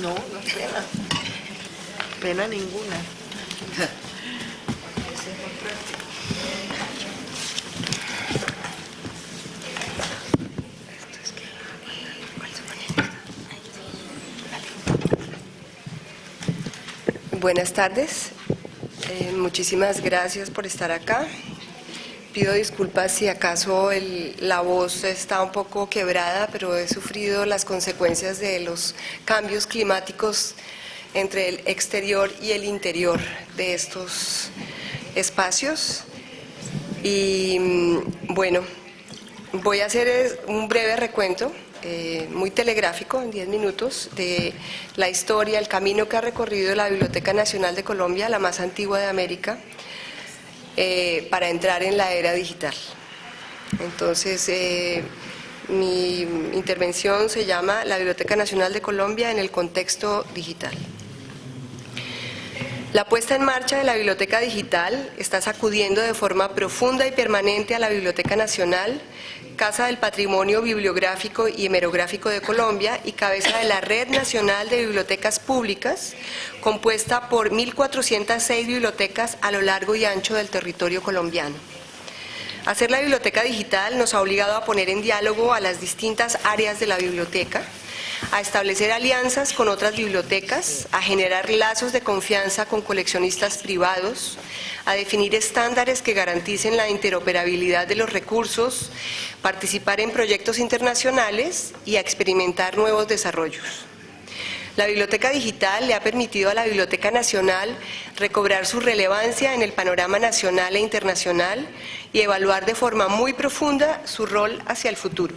No, no es pena. Pena ninguna. Buenas tardes, muchísimas gracias por estar acá. Pido disculpas si acaso la voz está un poco quebrada, pero he sufrido las consecuencias de los cambios climáticos entre el exterior y el interior de estos espacios. Y bueno, voy a hacer un breve recuento, muy telegráfico, en 10 minutos, de la historia, el camino que ha recorrido la Biblioteca Nacional de Colombia, la más antigua de América, para entrar en la era digital. Entonces, mi intervención se llama La Biblioteca Nacional de Colombia en el contexto digital. La puesta en marcha de la Biblioteca Digital está sacudiendo de forma profunda y permanente a la Biblioteca Nacional, Casa del Patrimonio Bibliográfico y Hemerográfico de Colombia y cabeza de la Red Nacional de Bibliotecas Públicas, compuesta por 1.406 bibliotecas a lo largo y ancho del territorio colombiano. Hacer la biblioteca digital nos ha obligado a poner en diálogo a las distintas áreas de la biblioteca, a establecer alianzas con otras bibliotecas, a generar lazos de confianza con coleccionistas privados, a definir estándares que garanticen la interoperabilidad de los recursos, participar en proyectos internacionales y a experimentar nuevos desarrollos. La biblioteca digital le ha permitido a la Biblioteca Nacional recobrar su relevancia en el panorama nacional e internacional y evaluar de forma muy profunda su rol hacia el futuro.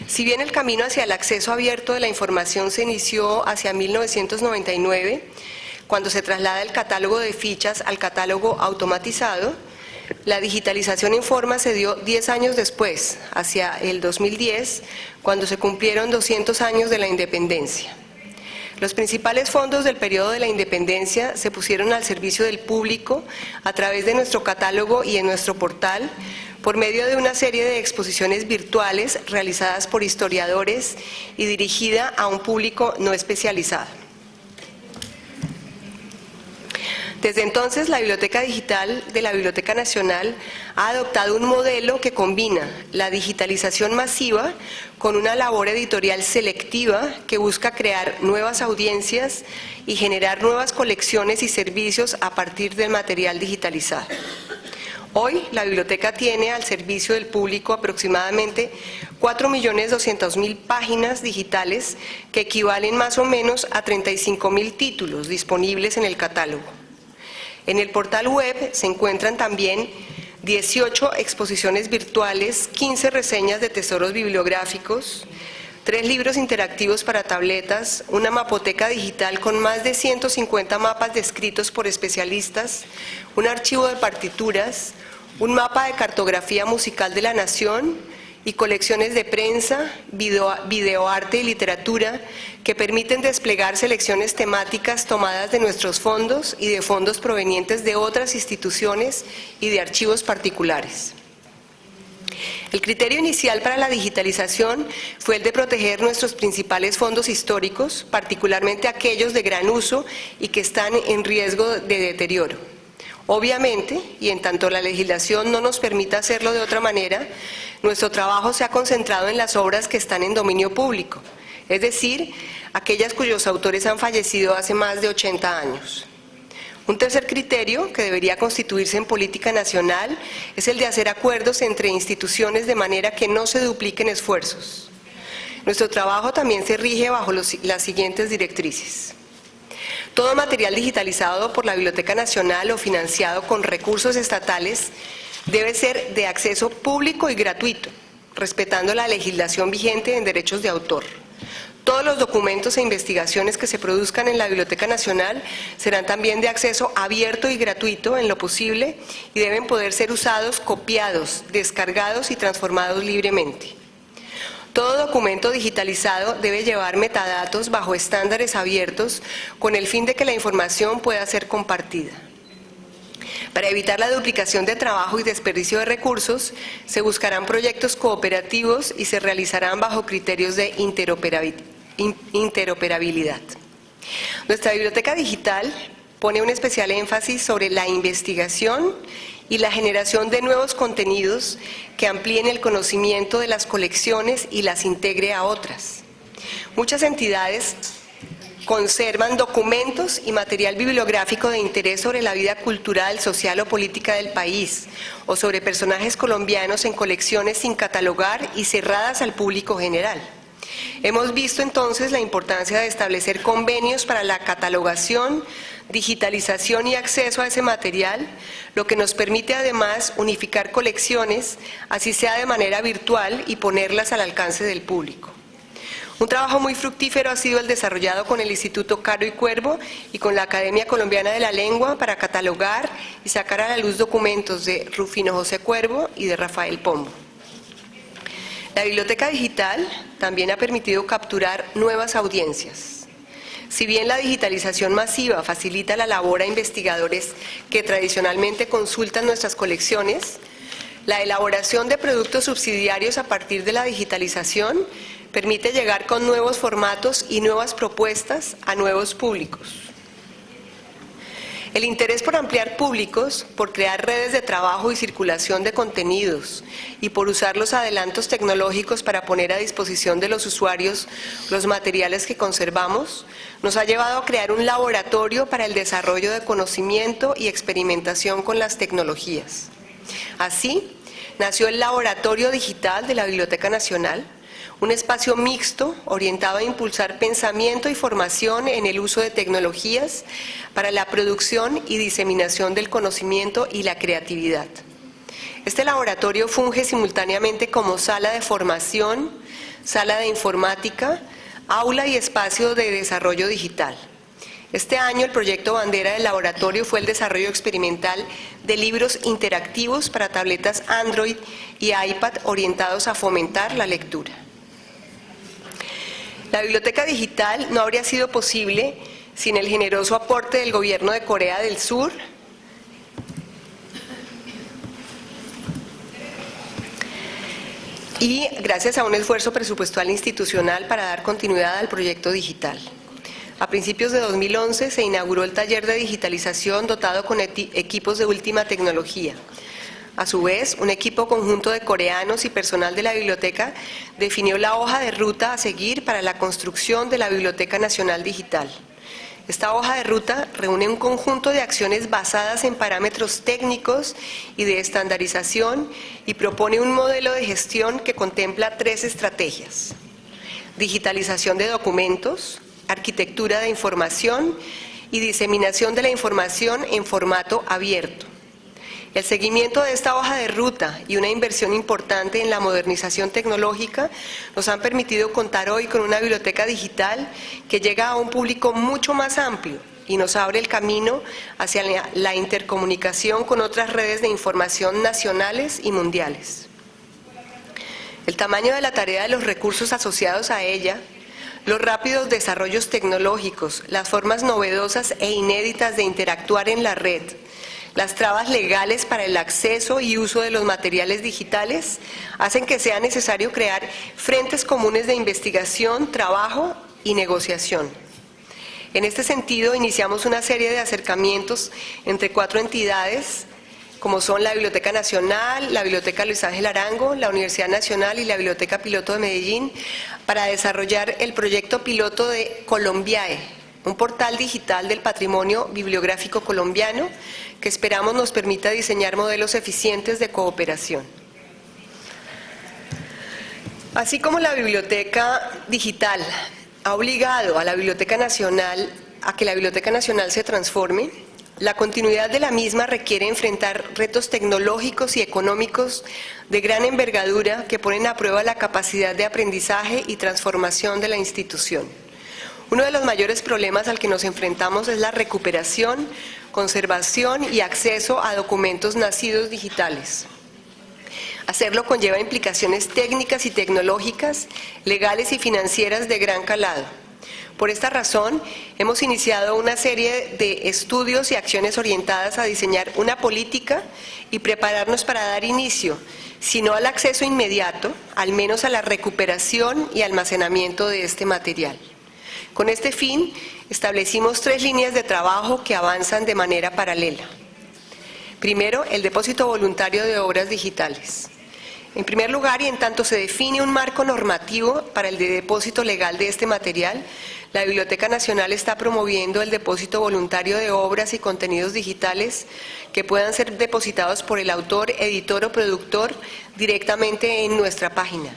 Si bien el camino hacia el acceso abierto de la información se inició hacia 1999, cuando se traslada el catálogo de fichas al catálogo automatizado, la digitalización en forma se dio 10 años después, hacia el 2010, cuando se cumplieron 200 años de la independencia. Los principales fondos del periodo de la independencia se pusieron al servicio del público a través de nuestro catálogo y en nuestro portal, por medio de una serie de exposiciones virtuales realizadas por historiadores y dirigida a un público no especializado. Desde entonces, la Biblioteca Digital de la Biblioteca Nacional ha adoptado un modelo que combina la digitalización masiva con una labor editorial selectiva que busca crear nuevas audiencias y generar nuevas colecciones y servicios a partir del material digitalizado. Hoy, la biblioteca tiene al servicio del público aproximadamente 4.200.000 páginas digitales que equivalen más o menos a 35.000 títulos disponibles en el catálogo. En el portal web se encuentran también 18 exposiciones virtuales, 15 reseñas de tesoros bibliográficos, 3 libros interactivos para tabletas, una mapoteca digital con más de 150 mapas descritos por especialistas, un archivo de partituras, un mapa de cartografía musical de la nación y colecciones de prensa, videoarte y literatura que permiten desplegar selecciones temáticas tomadas de nuestros fondos y de fondos provenientes de otras instituciones y de archivos particulares. El criterio inicial para la digitalización fue el de proteger nuestros principales fondos históricos, particularmente aquellos de gran uso y que están en riesgo de deterioro. Obviamente, y en tanto la legislación no nos permita hacerlo de otra manera, nuestro trabajo se ha concentrado en las obras que están en dominio público, es decir, aquellas cuyos autores han fallecido hace más de 80 años. Un tercer criterio que debería constituirse en política nacional es el de hacer acuerdos entre instituciones de manera que no se dupliquen esfuerzos. Nuestro trabajo también se rige bajo las siguientes directrices. Todo material digitalizado por la Biblioteca Nacional o financiado con recursos estatales debe ser de acceso público y gratuito, respetando la legislación vigente en derechos de autor. Todos los documentos e investigaciones que se produzcan en la Biblioteca Nacional serán también de acceso abierto y gratuito en lo posible y deben poder ser usados, copiados, descargados y transformados libremente. Todo documento digitalizado debe llevar metadatos bajo estándares abiertos con el fin de que la información pueda ser compartida. Para evitar la duplicación de trabajo y desperdicio de recursos, se buscarán proyectos cooperativos y se realizarán bajo criterios de interoperabilidad. Nuestra biblioteca digital pone un especial énfasis sobre la investigación y la generación de nuevos contenidos que amplíen el conocimiento de las colecciones y las integre a otras. Muchas entidades conservan documentos y material bibliográfico de interés sobre la vida cultural, social o política del país, o sobre personajes colombianos en colecciones sin catalogar y cerradas al público general. Hemos visto entonces la importancia de establecer convenios para la catalogación, digitalización y acceso a ese material, lo que nos permite además unificar colecciones, así sea de manera virtual, y ponerlas al alcance del público. Un trabajo muy fructífero ha sido el desarrollado con el Instituto Caro y Cuervo y con la Academia Colombiana de la Lengua para catalogar y sacar a la luz documentos de Rufino José Cuervo y de Rafael Pombo. La biblioteca digital también ha permitido capturar nuevas audiencias. Si bien la digitalización masiva facilita la labor a investigadores que tradicionalmente consultan nuestras colecciones, la elaboración de productos subsidiarios a partir de la digitalización permite llegar con nuevos formatos y nuevas propuestas a nuevos públicos. El interés por ampliar públicos, por crear redes de trabajo y circulación de contenidos y por usar los adelantos tecnológicos para poner a disposición de los usuarios los materiales que conservamos, nos ha llevado a crear un laboratorio para el desarrollo de conocimiento y experimentación con las tecnologías. Así, nació el Laboratorio Digital de la Biblioteca Nacional, un espacio mixto orientado a impulsar pensamiento y formación en el uso de tecnologías para la producción y diseminación del conocimiento y la creatividad. Este laboratorio funge simultáneamente como sala de formación, sala de informática, aula y espacio de desarrollo digital. Este año el proyecto bandera del laboratorio fue el desarrollo experimental de libros interactivos para tabletas Android y iPad orientados a fomentar la lectura. La biblioteca digital no habría sido posible sin el generoso aporte del gobierno de Corea del Sur y gracias a un esfuerzo presupuestal institucional para dar continuidad al proyecto digital. A principios de 2011 se inauguró el taller de digitalización dotado con equipos de última tecnología. A su vez, un equipo conjunto de coreanos y personal de la biblioteca definió la hoja de ruta a seguir para la construcción de la Biblioteca Nacional Digital. Esta hoja de ruta reúne un conjunto de acciones basadas en parámetros técnicos y de estandarización y propone un modelo de gestión que contempla 3 estrategias: digitalización de documentos, arquitectura de información y diseminación de la información en formato abierto. El seguimiento de esta hoja de ruta y una inversión importante en la modernización tecnológica nos han permitido contar hoy con una biblioteca digital que llega a un público mucho más amplio y nos abre el camino hacia la intercomunicación con otras redes de información nacionales y mundiales. El tamaño de la tarea de los recursos asociados a ella, los rápidos desarrollos tecnológicos, las formas novedosas e inéditas de interactuar en la red, las trabas legales para el acceso y uso de los materiales digitales hacen que sea necesario crear frentes comunes de investigación, trabajo y negociación. En este sentido, iniciamos una serie de acercamientos entre 4 entidades, como son la Biblioteca Nacional, la Biblioteca Luis Ángel Arango, la Universidad Nacional y la Biblioteca Piloto de Medellín, para desarrollar el proyecto piloto de Colombiae, un portal digital del patrimonio bibliográfico colombiano que esperamos nos permita diseñar modelos eficientes de cooperación. Así como la biblioteca digital ha obligado a la Biblioteca Nacional a que la Biblioteca Nacional se transforme, la continuidad de la misma requiere enfrentar retos tecnológicos y económicos de gran envergadura que ponen a prueba la capacidad de aprendizaje y transformación de la institución. Uno de los mayores problemas al que nos enfrentamos es la recuperación, conservación y acceso a documentos nacidos digitales. Hacerlo conlleva implicaciones técnicas y tecnológicas, legales y financieras de gran calado. Por esta razón, hemos iniciado una serie de estudios y acciones orientadas a diseñar una política y prepararnos para dar inicio, si no al acceso inmediato, al menos a la recuperación y almacenamiento de este material. Con este fin, establecimos 3 líneas de trabajo que avanzan de manera paralela. Primero, el depósito voluntario de obras digitales. En primer lugar, y en tanto se define un marco normativo para el depósito legal de este material, la Biblioteca Nacional está promoviendo el depósito voluntario de obras y contenidos digitales que puedan ser depositados por el autor, editor o productor directamente en nuestra página.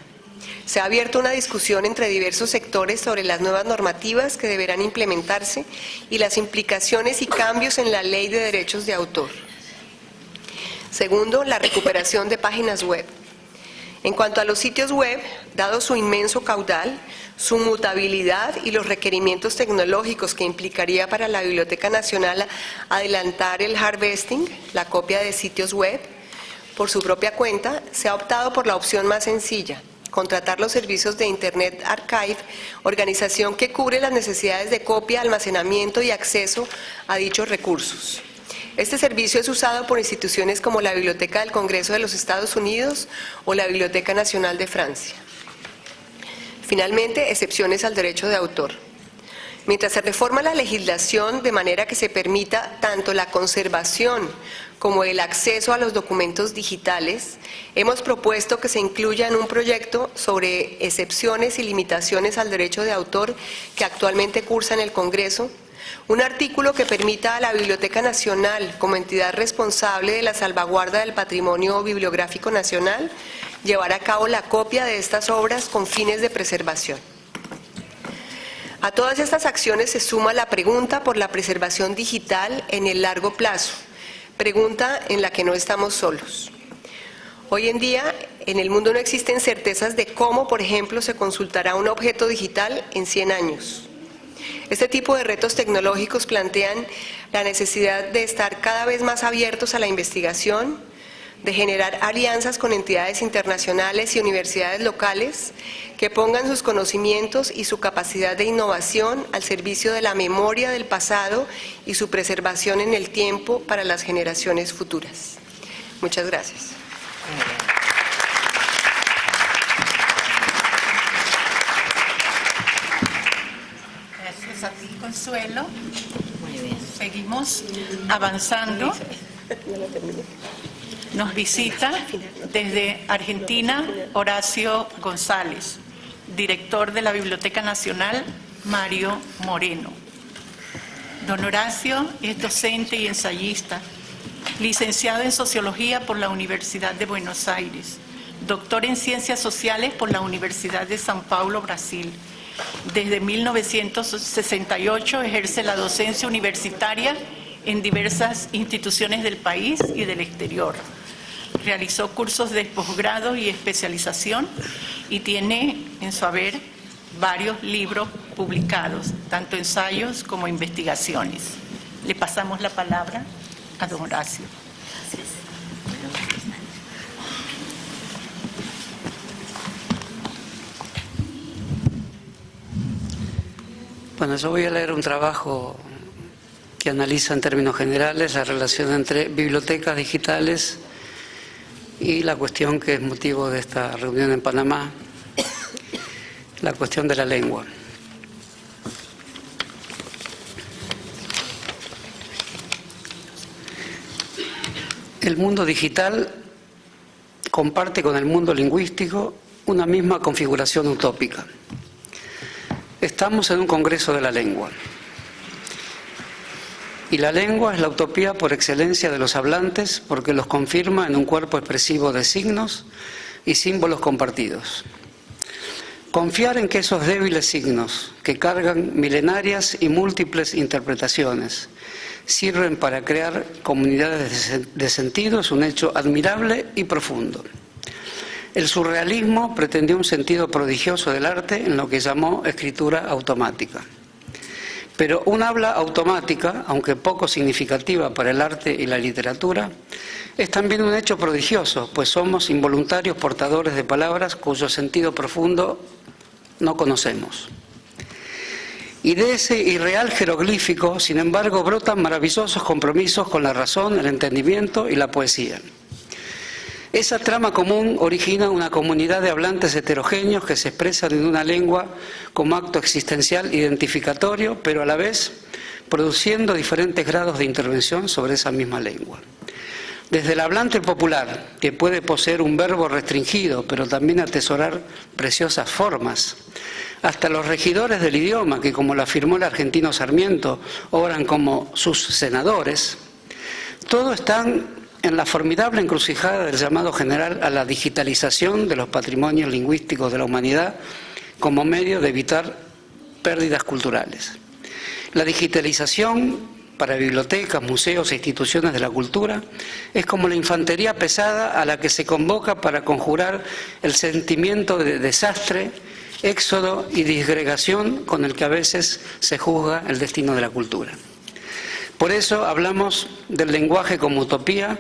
Se ha abierto una discusión entre diversos sectores sobre las nuevas normativas que deberán implementarse y las implicaciones y cambios en la Ley de Derechos de Autor. Segundo, la recuperación de páginas web. En cuanto a los sitios web, dado su inmenso caudal, su mutabilidad y los requerimientos tecnológicos que implicaría para la Biblioteca Nacional adelantar el harvesting, la copia de sitios web, por su propia cuenta, se ha optado por la opción más sencilla: contratar los servicios de Internet Archive, organización que cubre las necesidades de copia, almacenamiento y acceso a dichos recursos. Este servicio es usado por instituciones como la Biblioteca del Congreso de los Estados Unidos o la Biblioteca Nacional de Francia. Finalmente, excepciones al derecho de autor. Mientras se reforma la legislación de manera que se permita tanto la conservación como el acceso a los documentos digitales, hemos propuesto que se incluya en un proyecto sobre excepciones y limitaciones al derecho de autor que actualmente cursa en el Congreso, un artículo que permita a la Biblioteca Nacional, como entidad responsable de la salvaguarda del patrimonio bibliográfico nacional, llevar a cabo la copia de estas obras con fines de preservación. A todas estas acciones se suma la pregunta por la preservación digital en el largo plazo, pregunta en la que no estamos solos. Hoy en día, en el mundo no existen certezas de cómo, por ejemplo, se consultará un objeto digital en 100 años. Este tipo de retos tecnológicos plantean la necesidad de estar cada vez más abiertos a la investigación, de generar alianzas con entidades internacionales y universidades locales que pongan sus conocimientos y su capacidad de innovación al servicio de la memoria del pasado y su preservación en el tiempo para las generaciones futuras. Muchas gracias. Gracias a ti, Consuelo. Muy bien. Seguimos avanzando. Nos visita desde Argentina Horacio González, director de la Biblioteca Nacional Mario Moreno. Don Horacio es docente y ensayista, licenciado en Sociología por la Universidad de Buenos Aires, doctor en Ciencias Sociales por la Universidad de São Paulo, Brasil. Desde 1968 ejerce la docencia universitaria en diversas instituciones del país y del exterior. Realizó cursos de posgrado y especialización y tiene en su haber varios libros publicados, tanto ensayos como investigaciones. Le pasamos la palabra a don Horacio. Bueno, yo voy a leer un trabajo que analiza en términos generales la relación entre bibliotecas digitales y la cuestión que es motivo de esta reunión en Panamá, la cuestión de la lengua. El mundo digital comparte con el mundo lingüístico una misma configuración utópica. Estamos en un congreso de la lengua. Y la lengua es la utopía por excelencia de los hablantes porque los confirma en un cuerpo expresivo de signos y símbolos compartidos. Confiar en que esos débiles signos, que cargan milenarias y múltiples interpretaciones, sirven para crear comunidades de sentido es un hecho admirable y profundo. El surrealismo pretendió un sentido prodigioso del arte en lo que llamó escritura automática. Pero un habla automática, aunque poco significativa para el arte y la literatura, Es también un hecho prodigioso, pues somos involuntarios portadores de palabras cuyo sentido profundo no conocemos. Y de ese irreal jeroglífico, sin embargo, brotan maravillosos compromisos con la razón, el entendimiento y la poesía. Esa trama común origina una comunidad de hablantes heterogéneos que se expresan en una lengua como acto existencial identificatorio, pero a la vez produciendo diferentes grados de intervención sobre esa misma lengua. Desde el hablante popular, que puede poseer un verbo restringido, pero también atesorar preciosas formas, hasta los regidores del idioma, que como lo afirmó el argentino Sarmiento, obran como sus senadores, todos están en la formidable encrucijada del llamado general a la digitalización de los patrimonios lingüísticos de la humanidad como medio de evitar pérdidas culturales. La digitalización para bibliotecas, museos e instituciones de la cultura es como la infantería pesada a la que se convoca para conjurar el sentimiento de desastre, éxodo y disgregación con el que a veces se juzga el destino de la cultura. Por eso hablamos del lenguaje como utopía,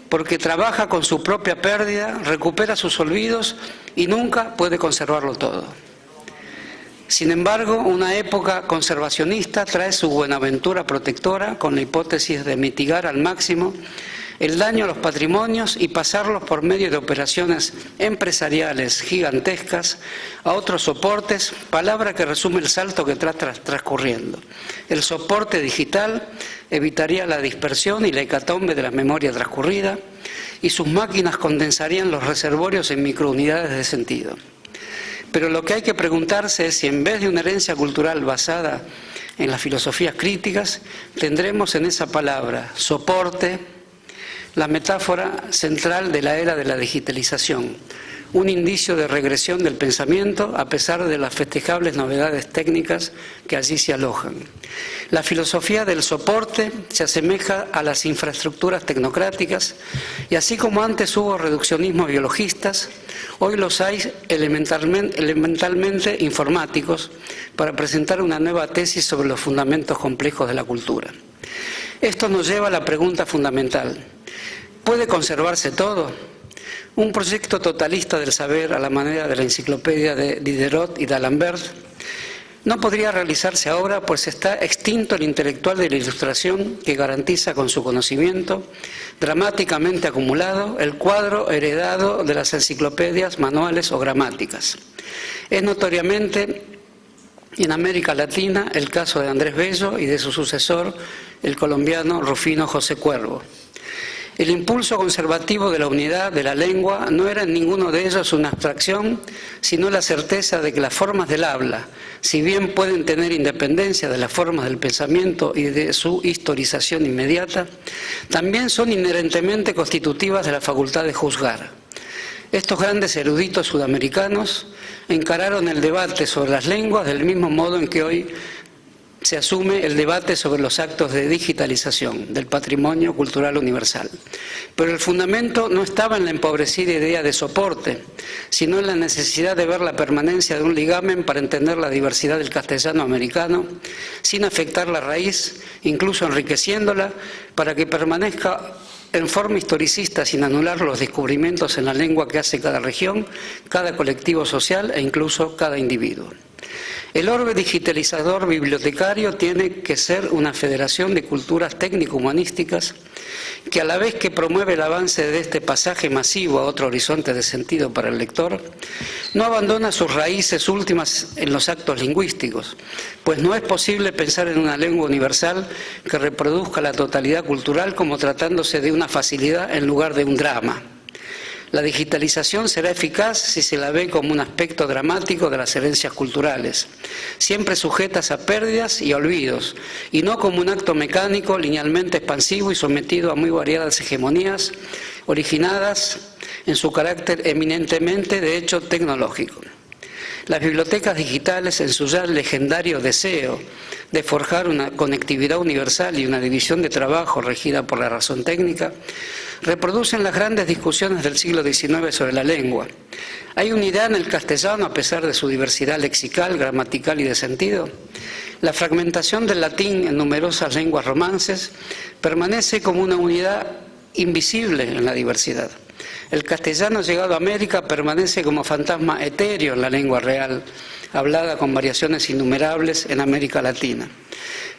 porque trabaja con su propia pérdida, recupera sus olvidos y nunca puede conservarlo todo. Sin embargo, una época conservacionista trae su buenaventura protectora con la hipótesis de mitigar al máximo el daño a los patrimonios y pasarlos por medio de operaciones empresariales gigantescas a otros soportes, palabra que resume el salto que está transcurriendo. El soporte digital evitaría la dispersión y la hecatombe de la memoria transcurrida y sus máquinas condensarían los reservorios en microunidades de sentido. Pero lo que hay que preguntarse es si en vez de una herencia cultural basada en las filosofías críticas, tendremos en esa palabra, soporte, la metáfora central de la era de la digitalización, un indicio de regresión del pensamiento a pesar de las festejables novedades técnicas que allí se alojan. La filosofía del soporte se asemeja a las infraestructuras tecnocráticas y así como antes hubo reduccionismos biologistas, hoy los hay elementalmente informáticos para presentar una nueva tesis sobre los fundamentos complejos de la cultura. Esto nos lleva a la pregunta fundamental: ¿puede conservarse todo? Un proyecto totalista del saber a la manera de la enciclopedia de Diderot y d'Alembert no podría realizarse ahora, pues está extinto el intelectual de la Ilustración que garantiza con su conocimiento dramáticamente acumulado el cuadro heredado de las enciclopedias, manuales o gramáticas. Es notoriamente en América Latina el caso de Andrés Bello y de su sucesor, el colombiano Rufino José Cuervo. El impulso conservativo de la unidad de la lengua no era en ninguno de ellos una abstracción, sino la certeza de que las formas del habla, si bien pueden tener independencia de las formas del pensamiento y de su historización inmediata, también son inherentemente constitutivas de la facultad de juzgar. Estos grandes eruditos sudamericanos encararon el debate sobre las lenguas del mismo modo en que hoy se asume el debate sobre los actos de digitalización del patrimonio cultural universal. Pero el fundamento no estaba en la empobrecida idea de soporte, sino en la necesidad de ver la permanencia de un ligamen para entender la diversidad del castellano americano, sin afectar la raíz, incluso enriqueciéndola, para que permanezca en forma historicista sin anular los descubrimientos en la lengua que hace cada región, cada colectivo social e incluso cada individuo. El orbe digitalizador bibliotecario tiene que ser una federación de culturas técnico-humanísticas que a la vez que promueve el avance de este pasaje masivo a otro horizonte de sentido para el lector, no abandona sus raíces últimas en los actos lingüísticos, pues no es posible pensar en una lengua universal que reproduzca la totalidad cultural como tratándose de una facilidad en lugar de un drama. La digitalización será eficaz si se la ve como un aspecto dramático de las herencias culturales, siempre sujetas a pérdidas y olvidos, y no como un acto mecánico, linealmente expansivo y sometido a muy variadas hegemonías, originadas en su carácter eminentemente de hecho tecnológico. Las bibliotecas digitales, en su ya legendario deseo de forjar una conectividad universal y una división de trabajo regida por la razón técnica, reproducen las grandes discusiones del siglo XIX sobre la lengua. ¿Hay unidad en el castellano a pesar de su diversidad lexical, gramatical y de sentido? La fragmentación del latín en numerosas lenguas romances permanece como una unidad invisible en la diversidad. El castellano llegado a América permanece como fantasma etéreo en la lengua real, hablada con variaciones innumerables en América Latina.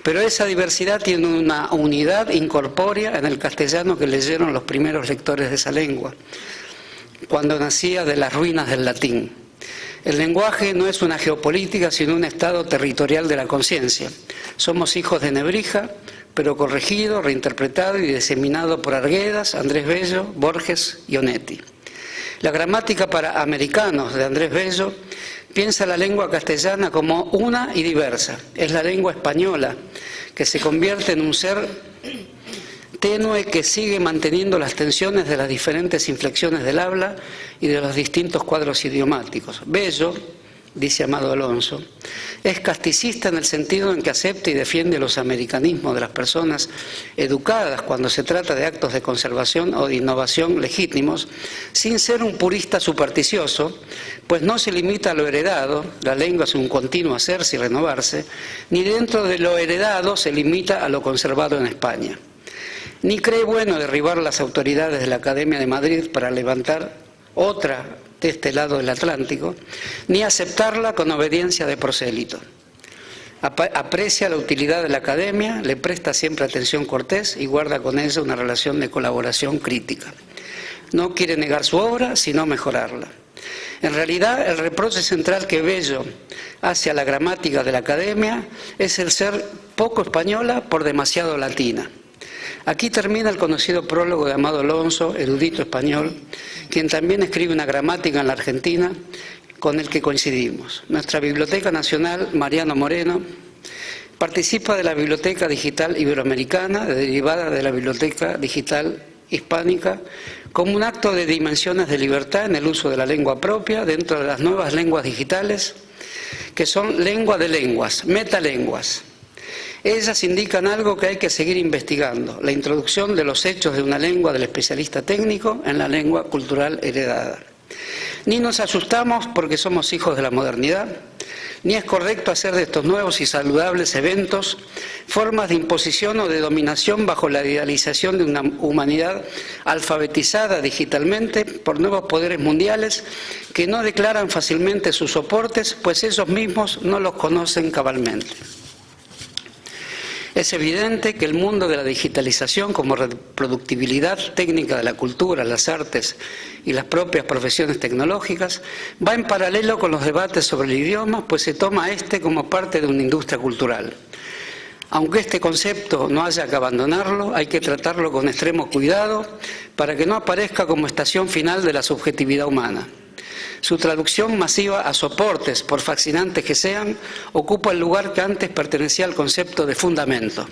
Pero esa diversidad tiene una unidad incorpórea en el castellano que leyeron los primeros lectores de esa lengua, cuando nacía de las ruinas del latín. El lenguaje no es una geopolítica, sino un estado territorial de la conciencia. Somos hijos de Nebrija, pero corregido, reinterpretado y diseminado por Arguedas, Andrés Bello, Borges y Onetti. La gramática para americanos de Andrés Bello piensa la lengua castellana como una y diversa. Es la lengua española que se convierte en un ser tenue que sigue manteniendo las tensiones de las diferentes inflexiones del habla y de los distintos cuadros idiomáticos. Bello, dice Amado Alonso, es casticista en el sentido en que acepta y defiende los americanismos de las personas educadas cuando se trata de actos de conservación o de innovación legítimos, sin ser un purista supersticioso, pues no se limita a lo heredado, la lengua es un continuo hacerse y renovarse, ni dentro de lo heredado se limita a lo conservado en España. Ni cree bueno derribar las autoridades de la Academia de Madrid para levantar otra de este lado del Atlántico, ni aceptarla con obediencia de prosélito. Aprecia la utilidad de la Academia, le presta siempre atención cortés y guarda con ella una relación de colaboración crítica. No quiere negar su obra, sino mejorarla. En realidad, el reproche central que Bello hace a la gramática de la Academia es el ser poco española por demasiado latina. Aquí termina el conocido prólogo de Amado Alonso, erudito español, quien también escribe una gramática en la Argentina, con el que coincidimos. Nuestra Biblioteca Nacional, Mariano Moreno, participa de la Biblioteca Digital Iberoamericana, derivada de la Biblioteca Digital Hispánica, como un acto de dimensiones de libertad en el uso de la lengua propia dentro de las nuevas lenguas digitales, que son lengua de lenguas, metalenguas. Ellas indican algo que hay que seguir investigando, la introducción de los hechos de una lengua del especialista técnico en la lengua cultural heredada. Ni nos asustamos porque somos hijos de la modernidad, ni es correcto hacer de estos nuevos y saludables eventos formas de imposición o de dominación bajo la idealización de una humanidad alfabetizada digitalmente por nuevos poderes mundiales que no declaran fácilmente sus soportes, pues ellos mismos no los conocen cabalmente. Es evidente que el mundo de la digitalización como reproductibilidad técnica de la cultura, las artes y las propias profesiones tecnológicas va en paralelo con los debates sobre el idioma, pues se toma este como parte de una industria cultural. Aunque este concepto no haya que abandonarlo, hay que tratarlo con extremo cuidado para que no aparezca como estación final de la subjetividad humana. Su traducción masiva a soportes, por fascinantes que sean, ocupa el lugar que antes pertenecía al concepto de fundamento.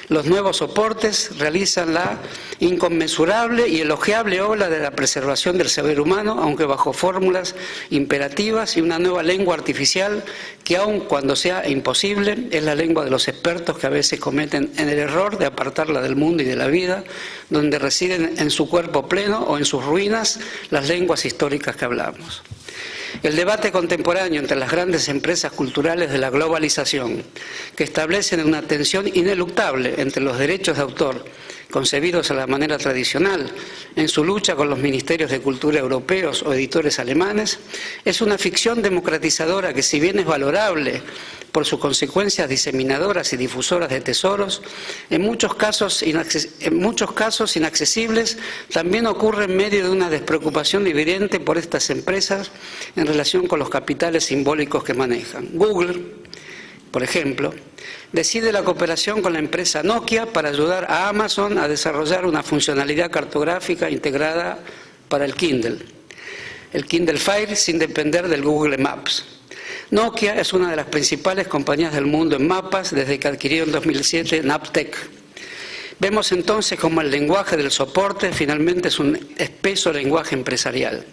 Los nuevos soportes realizan la inconmensurable y elogiable obra de la preservación del saber humano, aunque bajo fórmulas imperativas y una nueva lengua artificial que, aun cuando sea imposible, es la lengua de los expertos que a veces cometen en el error de apartarla del mundo y de la vida, donde residen en su cuerpo pleno o en sus ruinas las lenguas históricas que hablamos. El debate contemporáneo entre las grandes empresas culturales de la globalización, que establecen una tensión ineluctable entre los derechos de autor, concebidos a la manera tradicional, en su lucha con los ministerios de cultura europeos o editores alemanes, es una ficción democratizadora que, si bien es valorable por sus consecuencias diseminadoras y difusoras de tesoros, en muchos casos inaccesibles, también ocurre en medio de una despreocupación evidente por estas empresas en relación con los capitales simbólicos que manejan. Google, por ejemplo, decide la cooperación con la empresa Nokia para ayudar a Amazon a desarrollar una funcionalidad cartográfica integrada para el Kindle Fire, sin depender del Google Maps. Nokia es una de las principales compañías del mundo en mapas desde que adquirió en 2007 Naptech. Vemos entonces cómo el lenguaje del soporte finalmente es un espeso lenguaje empresarial.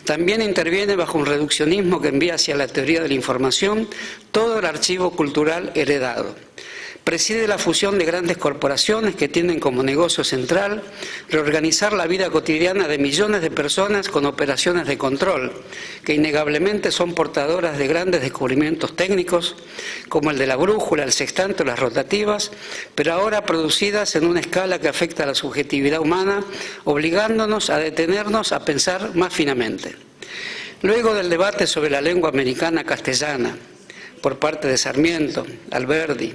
También interviene bajo un reduccionismo que envía hacia la teoría de la información todo el archivo cultural heredado. Preside la fusión de grandes corporaciones que tienen como negocio central reorganizar la vida cotidiana de millones de personas con operaciones de control, que innegablemente son portadoras de grandes descubrimientos técnicos, como el de la brújula, el sextante o las rotativas, pero ahora producidas en una escala que afecta a la subjetividad humana, obligándonos a detenernos a pensar más finamente. Luego del debate sobre la lengua americana castellana, por parte de Sarmiento, Alberdi,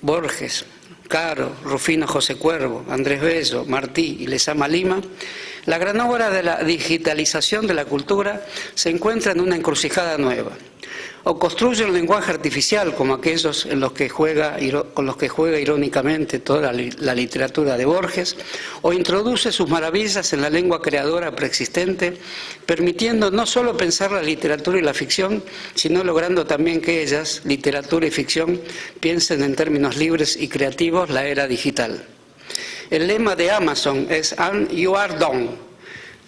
Borges, Caro, Rufino José Cuervo, Andrés Bello, Martí y Lezama Lima, la gran obra de la digitalización de la cultura se encuentra en una encrucijada nueva. O construye un lenguaje artificial como aquellos con los que juega irónicamente toda la literatura de Borges, o introduce sus maravillas en la lengua creadora preexistente, permitiendo no solo pensar la literatura y la ficción, sino logrando también que ellas, literatura y ficción, piensen en términos libres y creativos la era digital. El lema de Amazon es "And you are done",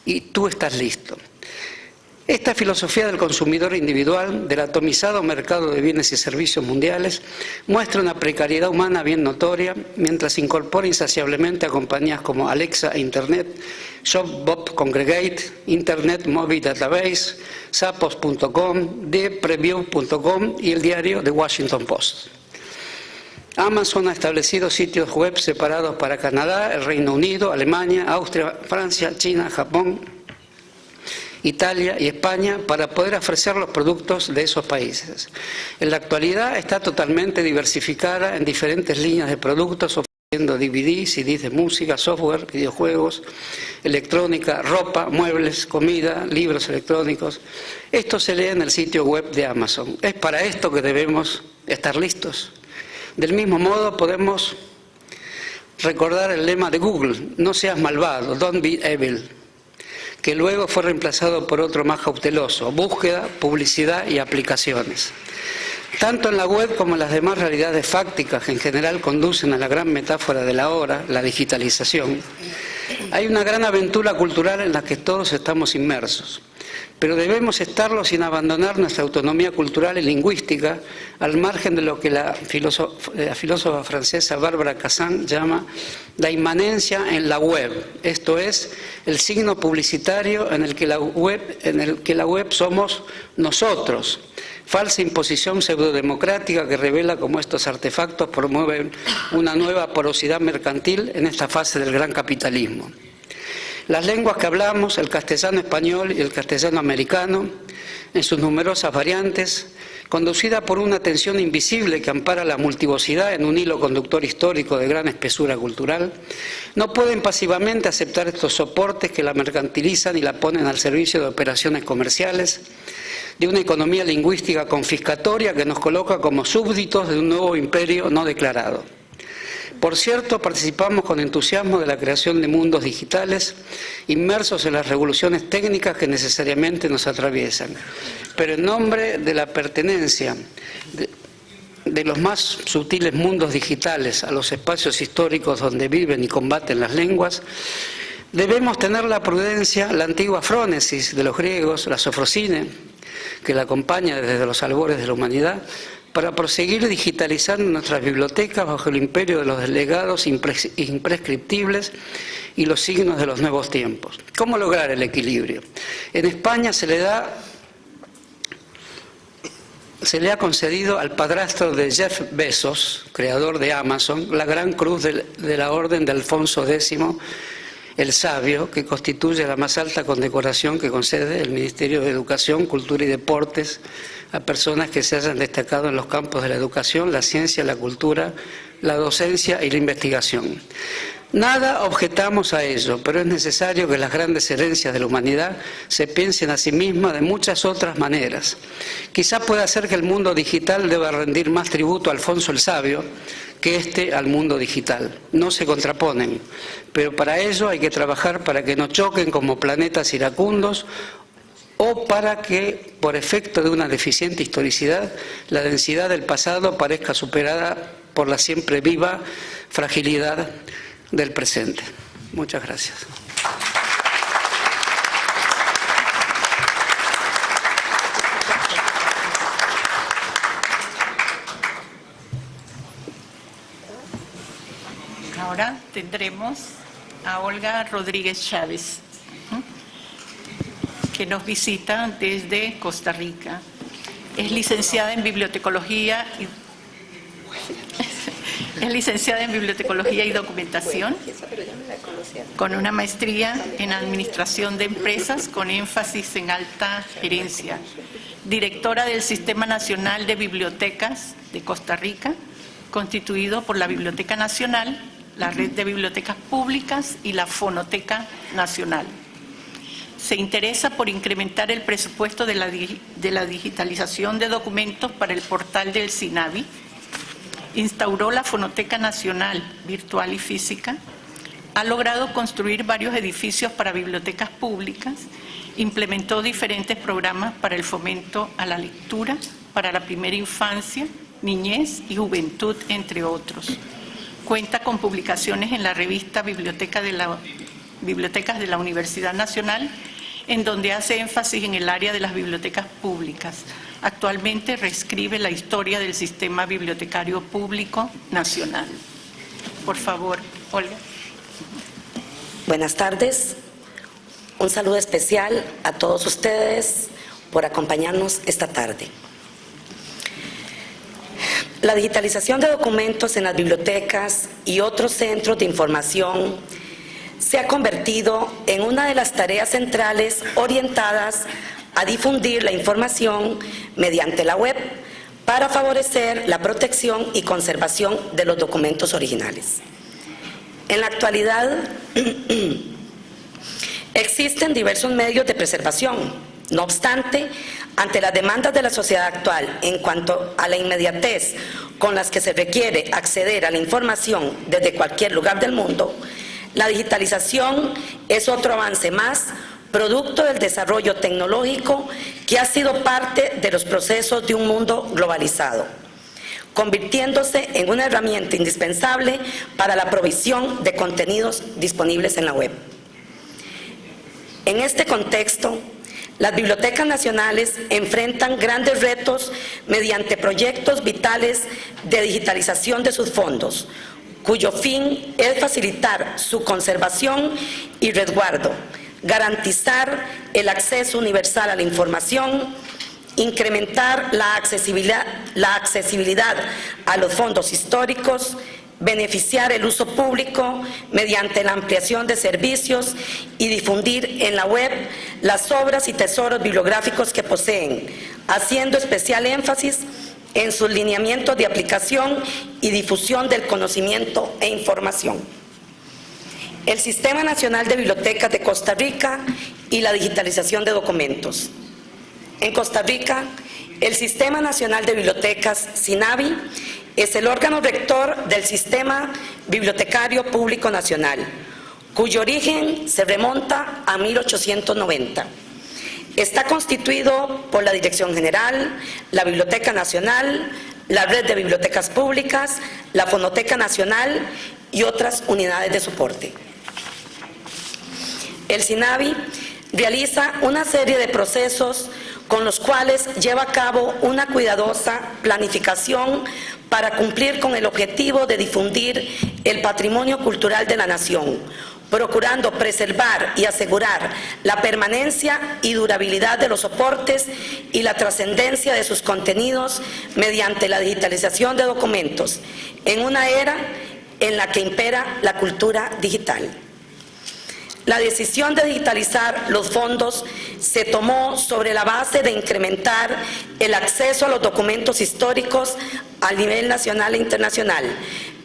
y tú estás listo. Esta filosofía del consumidor individual, del atomizado mercado de bienes y servicios mundiales, muestra una precariedad humana bien notoria, mientras incorpora insaciablemente a compañías como Alexa e Internet, ShopBot Congregate, Internet Movie Database, Zappos.com, ThePreview.com y el diario The Washington Post. Amazon ha establecido sitios web separados para Canadá, el Reino Unido, Alemania, Austria, Francia, China, Japón, Italia y España para poder ofrecer los productos de esos países. En la actualidad está totalmente diversificada en diferentes líneas de productos, ofreciendo DVD, CDs de música, software, videojuegos, electrónica, ropa, muebles, comida, libros electrónicos. Esto se lee en el sitio web de Amazon. Es para esto que debemos estar listos. Del mismo modo podemos recordar el lema de Google: no seas malvado, don't be evil, que luego fue reemplazado por otro más cauteloso: búsqueda, publicidad y aplicaciones. Tanto en la web como en las demás realidades fácticas que en general conducen a la gran metáfora de la hora, la digitalización, hay una gran aventura cultural en la que todos estamos inmersos. Pero debemos estarlo sin abandonar nuestra autonomía cultural y lingüística, al margen de lo que la filósofa francesa Barbara Cassin llama la inmanencia en la web, esto es, el signo publicitario en el que la web somos nosotros, falsa imposición pseudodemocrática que revela cómo estos artefactos promueven una nueva porosidad mercantil en esta fase del gran capitalismo. Las lenguas que hablamos, el castellano español y el castellano americano, en sus numerosas variantes, conducida por una tensión invisible que ampara la multivocidad en un hilo conductor histórico de gran espesura cultural, no pueden pasivamente aceptar estos soportes que la mercantilizan y la ponen al servicio de operaciones comerciales, de una economía lingüística confiscatoria que nos coloca como súbditos de un nuevo imperio no declarado. Por cierto, participamos con entusiasmo de la creación de mundos digitales, inmersos en las revoluciones técnicas que necesariamente nos atraviesan. Pero en nombre de la pertenencia de los más sutiles mundos digitales a los espacios históricos donde viven y combaten las lenguas, debemos tener la prudencia, la antigua frónesis de los griegos, la sofrosine, que la acompaña desde los albores de la humanidad, para proseguir digitalizando nuestras bibliotecas bajo el imperio de los delegados imprescriptibles y los signos de los nuevos tiempos. ¿Cómo lograr el equilibrio? En España se le ha concedido al padrastro de Jeff Bezos, creador de Amazon, la gran cruz de la Orden de Alfonso X, el Sabio, que constituye la más alta condecoración que concede el Ministerio de Educación, Cultura y Deportes a personas que se hayan destacado en los campos de la educación, la ciencia, la cultura, la docencia y la investigación. Nada objetamos a ello, pero es necesario que las grandes herencias de la humanidad se piensen a sí mismas de muchas otras maneras. Quizá pueda ser que el mundo digital deba rendir más tributo a Alfonso el Sabio que éste al mundo digital. No se contraponen, pero para ello hay que trabajar para que no choquen como planetas iracundos o para que, por efecto de una deficiente historicidad, la densidad del pasado parezca superada por la siempre viva fragilidad del presente. Muchas gracias. ahora tendremos a Olga Rodríguez Chávez, que nos visita desde Costa Rica. Es licenciada en bibliotecología y documentación, con una maestría en administración de empresas con énfasis en alta gerencia. Directora del Sistema Nacional de Bibliotecas de Costa Rica, constituido por la Biblioteca Nacional, la Red de Bibliotecas Públicas y la Fonoteca Nacional. Se interesa por incrementar el presupuesto de la digitalización de documentos para el portal del SINABI. Instauró la Fonoteca Nacional, virtual y física. Ha logrado construir varios edificios para bibliotecas públicas. Implementó diferentes programas para el fomento a la lectura, para la primera infancia, niñez y juventud, entre otros. Cuenta con publicaciones en la revista Bibliotecas de la Universidad Nacional, en donde hace énfasis en el área de las bibliotecas públicas. Actualmente reescribe la historia del sistema bibliotecario público nacional. Por favor, Olga. Buenas tardes. Un saludo especial a todos ustedes por acompañarnos esta tarde. La digitalización de documentos en las bibliotecas y otros centros de información se ha convertido en una de las tareas centrales orientadas a difundir la información mediante la web para favorecer la protección y conservación de los documentos originales. En la actualidad, existen diversos medios de preservación. No obstante, ante las demandas de la sociedad actual en cuanto a la inmediatez con las que se requiere acceder a la información desde cualquier lugar del mundo, la digitalización es otro avance más, producto del desarrollo tecnológico que ha sido parte de los procesos de un mundo globalizado, convirtiéndose en una herramienta indispensable para la provisión de contenidos disponibles en la web. En este contexto, las bibliotecas nacionales enfrentan grandes retos mediante proyectos vitales de digitalización de sus fondos, cuyo fin es facilitar su conservación y resguardo, garantizar el acceso universal a la información, incrementar la accesibilidad a los fondos históricos, beneficiar el uso público mediante la ampliación de servicios y difundir en la web las obras y tesoros bibliográficos que poseen, haciendo especial énfasis en sus lineamientos de aplicación y difusión del conocimiento e información. El Sistema Nacional de Bibliotecas de Costa Rica y la digitalización de documentos. En Costa Rica, el Sistema Nacional de Bibliotecas, SINABI, es el órgano rector del Sistema Bibliotecario Público Nacional, cuyo origen se remonta a 1890. Está constituido por la Dirección General, la Biblioteca Nacional, la Red de Bibliotecas Públicas, la Fonoteca Nacional y otras unidades de soporte. El SINABI realiza una serie de procesos con los cuales lleva a cabo una cuidadosa planificación para cumplir con el objetivo de difundir el patrimonio cultural de la nación, procurando preservar y asegurar la permanencia y durabilidad de los soportes y la trascendencia de sus contenidos mediante la digitalización de documentos, en una era en la que impera la cultura digital. La decisión de digitalizar los fondos se tomó sobre la base de incrementar el acceso a los documentos históricos a nivel nacional e internacional,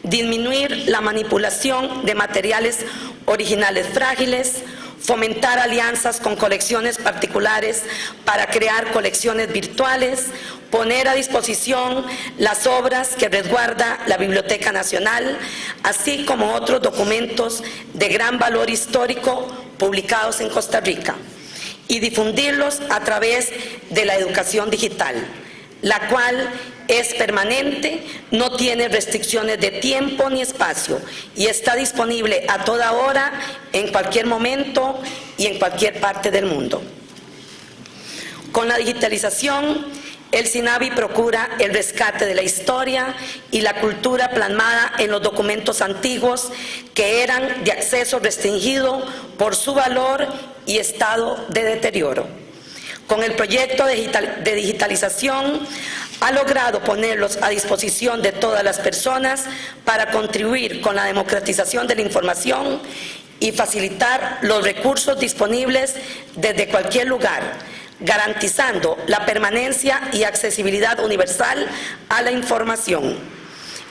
disminuir la manipulación de materiales originales frágiles, fomentar alianzas con colecciones particulares para crear colecciones virtuales, poner a disposición las obras que resguarda la Biblioteca Nacional, así como otros documentos de gran valor histórico publicados en Costa Rica, y difundirlos a través de la educación digital, la cual es permanente, no tiene restricciones de tiempo ni espacio y está disponible a toda hora, en cualquier momento y en cualquier parte del mundo. Con la digitalización, el SINAVI procura el rescate de la historia y la cultura plasmada en los documentos antiguos que eran de acceso restringido por su valor y estado de deterioro. Con el proyecto de digitalización ha logrado ponerlos a disposición de todas las personas para contribuir con la democratización de la información y facilitar los recursos disponibles desde cualquier lugar, garantizando la permanencia y accesibilidad universal a la información.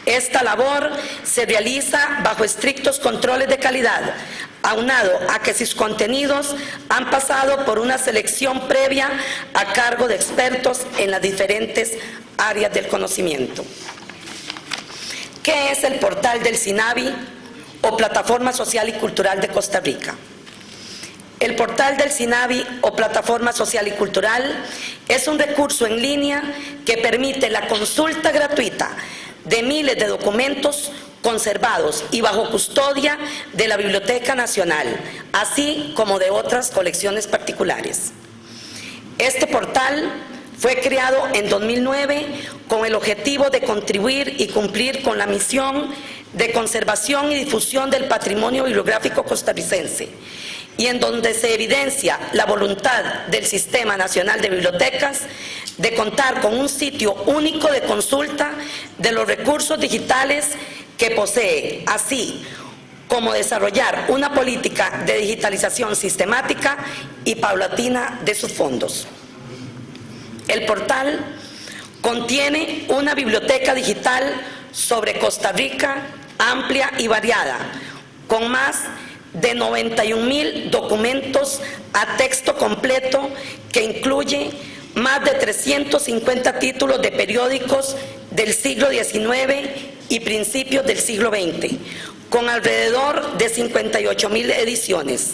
Esta labor se realiza bajo estrictos controles de calidad, aunado a que sus contenidos han pasado por una selección previa a cargo de expertos en las diferentes áreas del conocimiento. ¿Qué es el portal del SINAVI o Plataforma Social y Cultural de Costa Rica? El portal del SINAVI o Plataforma Social y Cultural es un recurso en línea que permite la consulta gratuita de miles de documentos conservados y bajo custodia de la Biblioteca Nacional, así como de otras colecciones particulares. Este portal fue creado en 2009 con el objetivo de contribuir y cumplir con la misión de conservación y difusión del patrimonio bibliográfico costarricense, y en donde se evidencia la voluntad del Sistema Nacional de Bibliotecas de contar con un sitio único de consulta de los recursos digitales que posee, así como desarrollar una política de digitalización sistemática y paulatina de sus fondos. El portal contiene una biblioteca digital sobre Costa Rica amplia y variada, con más de 91,000 documentos a texto completo que incluye más de 350 títulos de periódicos del siglo XIX y principios del siglo XX, con alrededor de 58,000 ediciones.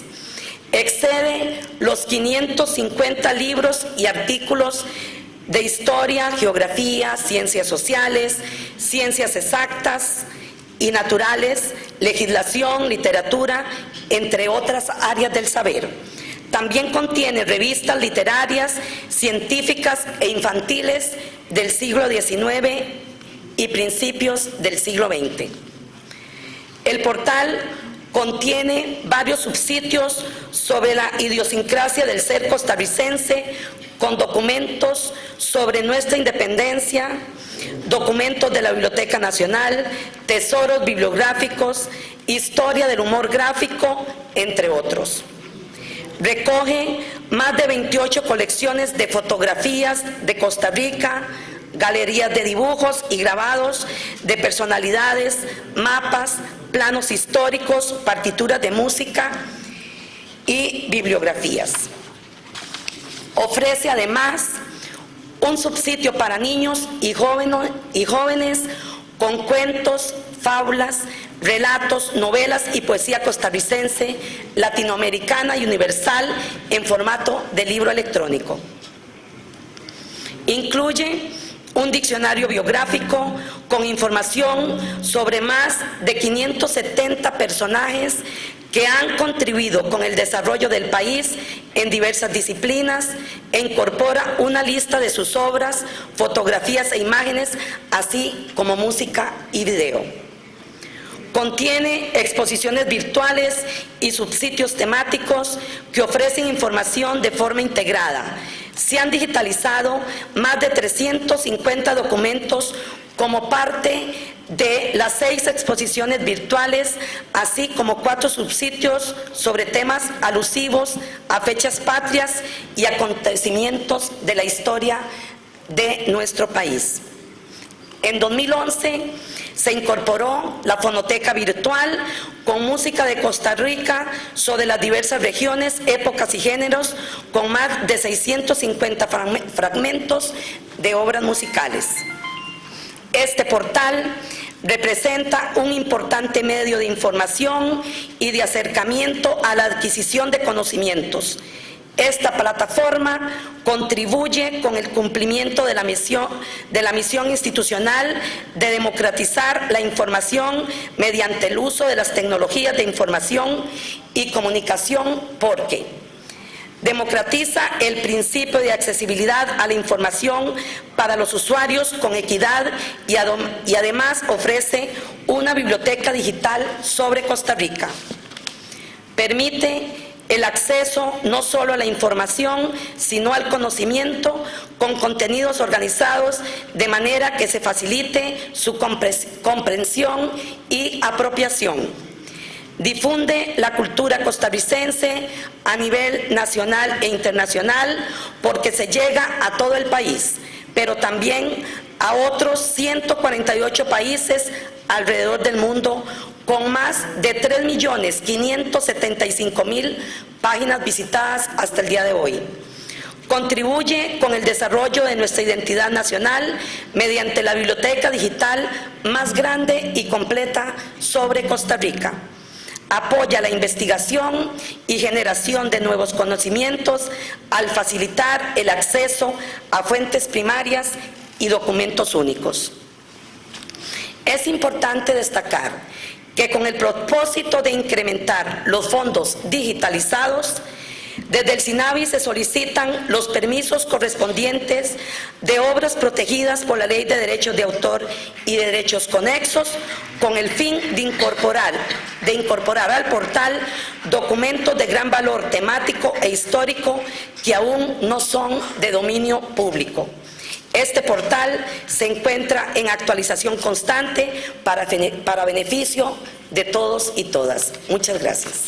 Excede los 550 libros y artículos de historia, geografía, ciencias sociales, ciencias exactas y naturales, legislación, literatura, entre otras áreas del saber. También contiene revistas literarias, científicas e infantiles del siglo XIX y principios del siglo XX. El portal contiene varios subsitios sobre la idiosincrasia del ser costarricense, con documentos sobre nuestra independencia, documentos de la Biblioteca Nacional, tesoros bibliográficos, historia del humor gráfico, entre otros. Recoge más de 28 colecciones de fotografías de Costa Rica, galerías de dibujos y grabados de personalidades, mapas, planos históricos, partituras de música y bibliografías. Ofrece además un subsitio para niños y jóvenes con cuentos, fábulas, relatos, novelas y poesía costarricense, latinoamericana y universal en formato de libro electrónico. Incluye un diccionario biográfico con información sobre más de 570 personajes que han contribuido con el desarrollo del país en diversas disciplinas, e incorpora una lista de sus obras, fotografías e imágenes, así como música y video. Contiene exposiciones virtuales y subsitios temáticos que ofrecen información de forma integrada. Se han digitalizado más de 350 documentos como parte de las 6 exposiciones virtuales, así como 4 subsitios sobre temas alusivos a fechas patrias y acontecimientos de la historia de nuestro país. En 2011 se incorporó la fonoteca virtual con música de Costa Rica sobre las diversas regiones, épocas y géneros, con más de 650 fragmentos de obras musicales. Este portal representa un importante medio de información y de acercamiento a la adquisición de conocimientos. Esta plataforma contribuye con el cumplimiento de la misión institucional de democratizar la información mediante el uso de las tecnologías de información y comunicación, porque Democratiza el principio de accesibilidad a la información para los usuarios con equidad y además ofrece una biblioteca digital sobre Costa Rica. Permite el acceso no solo a la información, sino al conocimiento con contenidos organizados de manera que se facilite su comprensión y apropiación. Difunde la cultura costarricense a nivel nacional e internacional porque se llega a todo el país, pero también a otros 148 países alrededor del mundo con más de 3.575.000 páginas visitadas hasta el día de hoy. Contribuye con el desarrollo de nuestra identidad nacional mediante la biblioteca digital más grande y completa sobre Costa Rica. Apoya la investigación y generación de nuevos conocimientos al facilitar el acceso a fuentes primarias y documentos únicos. Es importante destacar que con el propósito de incrementar los fondos digitalizados, desde el SINAVI se solicitan los permisos correspondientes de obras protegidas por la Ley de Derechos de Autor y de Derechos Conexos, con el fin de incorporar al portal documentos de gran valor temático e histórico que aún no son de dominio público. Este portal se encuentra en actualización constante para beneficio de todos y todas. Muchas gracias.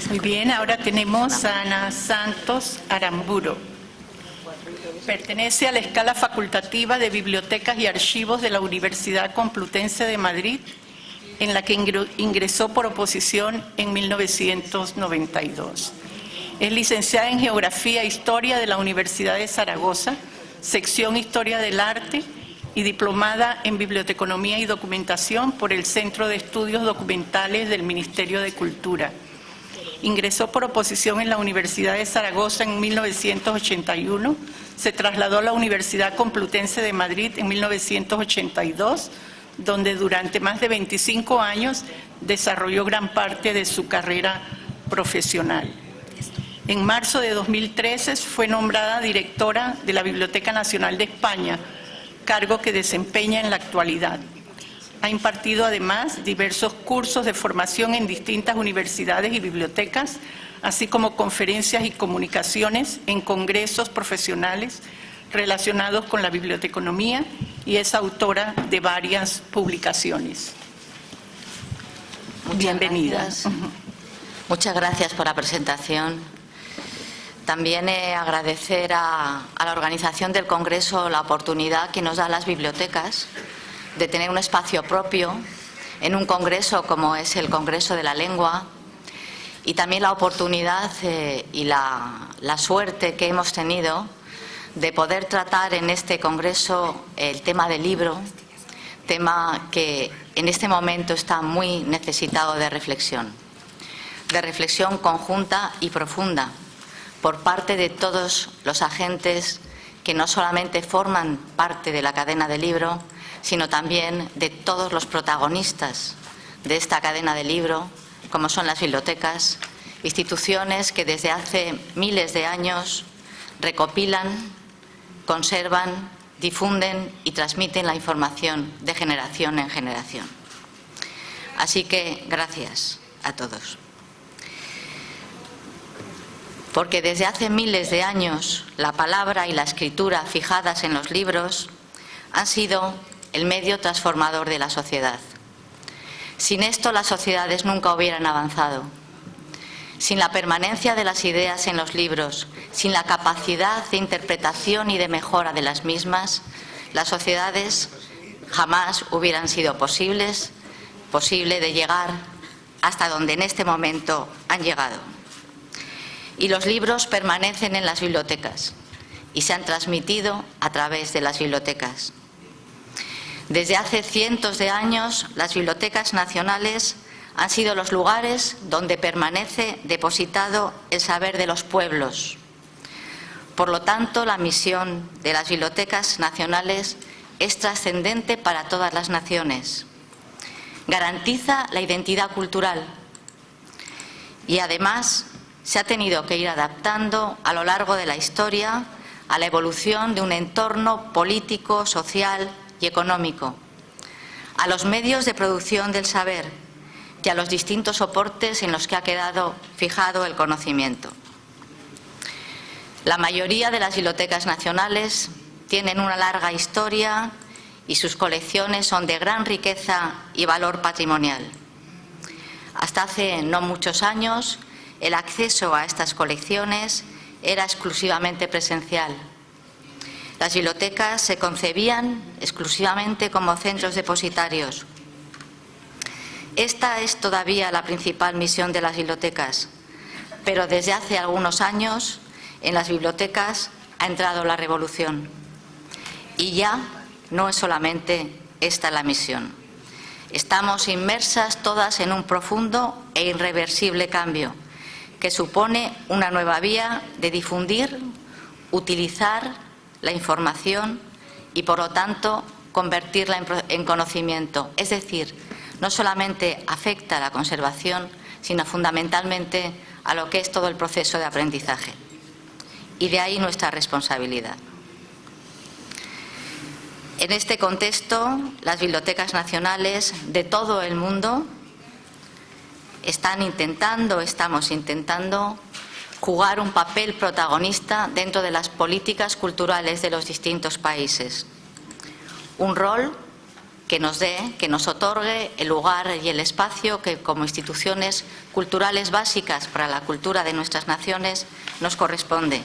Muy bien, ahora tenemos a Ana Santos Aramburo. Pertenece a la escala facultativa de Bibliotecas y Archivos de la Universidad Complutense de Madrid, en la que ingresó por oposición en 1992. Es licenciada en Geografía e Historia de la Universidad de Zaragoza, sección Historia del Arte, y diplomada en Biblioteconomía y Documentación por el Centro de Estudios Documentales del Ministerio de Cultura. Ingresó por oposición en la Universidad de Zaragoza en 1981, se trasladó a la Universidad Complutense de Madrid en 1982, donde durante más de 25 años desarrolló gran parte de su carrera profesional. En marzo de 2013 fue nombrada directora de la Biblioteca Nacional de España, cargo que desempeña en la actualidad. Ha impartido además diversos cursos de formación en distintas universidades y bibliotecas, así como conferencias y comunicaciones en congresos profesionales relacionados con la biblioteconomía, y es autora de varias publicaciones. Bienvenida. Gracias. Muchas gracias por la presentación. También agradecer a la organización del Congreso la oportunidad que nos da a las bibliotecas de tener un espacio propio en un congreso como es el Congreso de la Lengua, y también la oportunidad y la suerte que hemos tenido de poder tratar en este congreso el tema del libro, tema que en este momento está muy necesitado de reflexión conjunta y profunda por parte de todos los agentes que no solamente forman parte de la cadena del libro, sino también de todos los protagonistas de esta cadena del libro, como son las bibliotecas, instituciones que desde hace miles de años recopilan, conservan, difunden y transmiten la información de generación en generación. Así que gracias a todos. Porque desde hace miles de años la palabra y la escritura fijadas en los libros han sido el medio transformador de la sociedad. Sin esto las sociedades nunca hubieran avanzado. Sin la permanencia de las ideas en los libros, sin la capacidad de interpretación y de mejora de las mismas, las sociedades jamás hubieran sido posible de llegar hasta donde en este momento han llegado. Y los libros permanecen en las bibliotecas y se han transmitido a través de las bibliotecas. Desde hace cientos de años, las bibliotecas nacionales han sido los lugares donde permanece depositado el saber de los pueblos. Por lo tanto, la misión de las bibliotecas nacionales es trascendente para todas las naciones. garantiza la identidad cultural y además se ha tenido que ir adaptando a lo largo de la historia a la evolución de un entorno político, social y económico, a los medios de producción del saber y a los distintos soportes en los que ha quedado fijado el conocimiento. La mayoría de las bibliotecas nacionales tienen una larga historia y sus colecciones son de gran riqueza y valor patrimonial. Hasta hace no muchos años, el acceso a estas colecciones era exclusivamente presencial. Las bibliotecas se concebían exclusivamente como centros depositarios. Esta es todavía la principal misión de las bibliotecas, pero desde hace algunos años en las bibliotecas ha entrado la revolución. Y ya no es solamente esta la misión. Estamos inmersas todas en un profundo e irreversible cambio que supone una nueva vía de difundir, utilizar la información y, por lo tanto, convertirla en conocimiento. Es decir, no solamente afecta a la conservación, sino fundamentalmente a lo que es todo el proceso de aprendizaje. Y de ahí nuestra responsabilidad. En este contexto, las bibliotecas nacionales de todo el mundo estamos intentando jugar un papel protagonista dentro de las políticas culturales de los distintos países. Un rol que nos otorgue el lugar y el espacio que como instituciones culturales básicas para la cultura de nuestras naciones nos corresponde.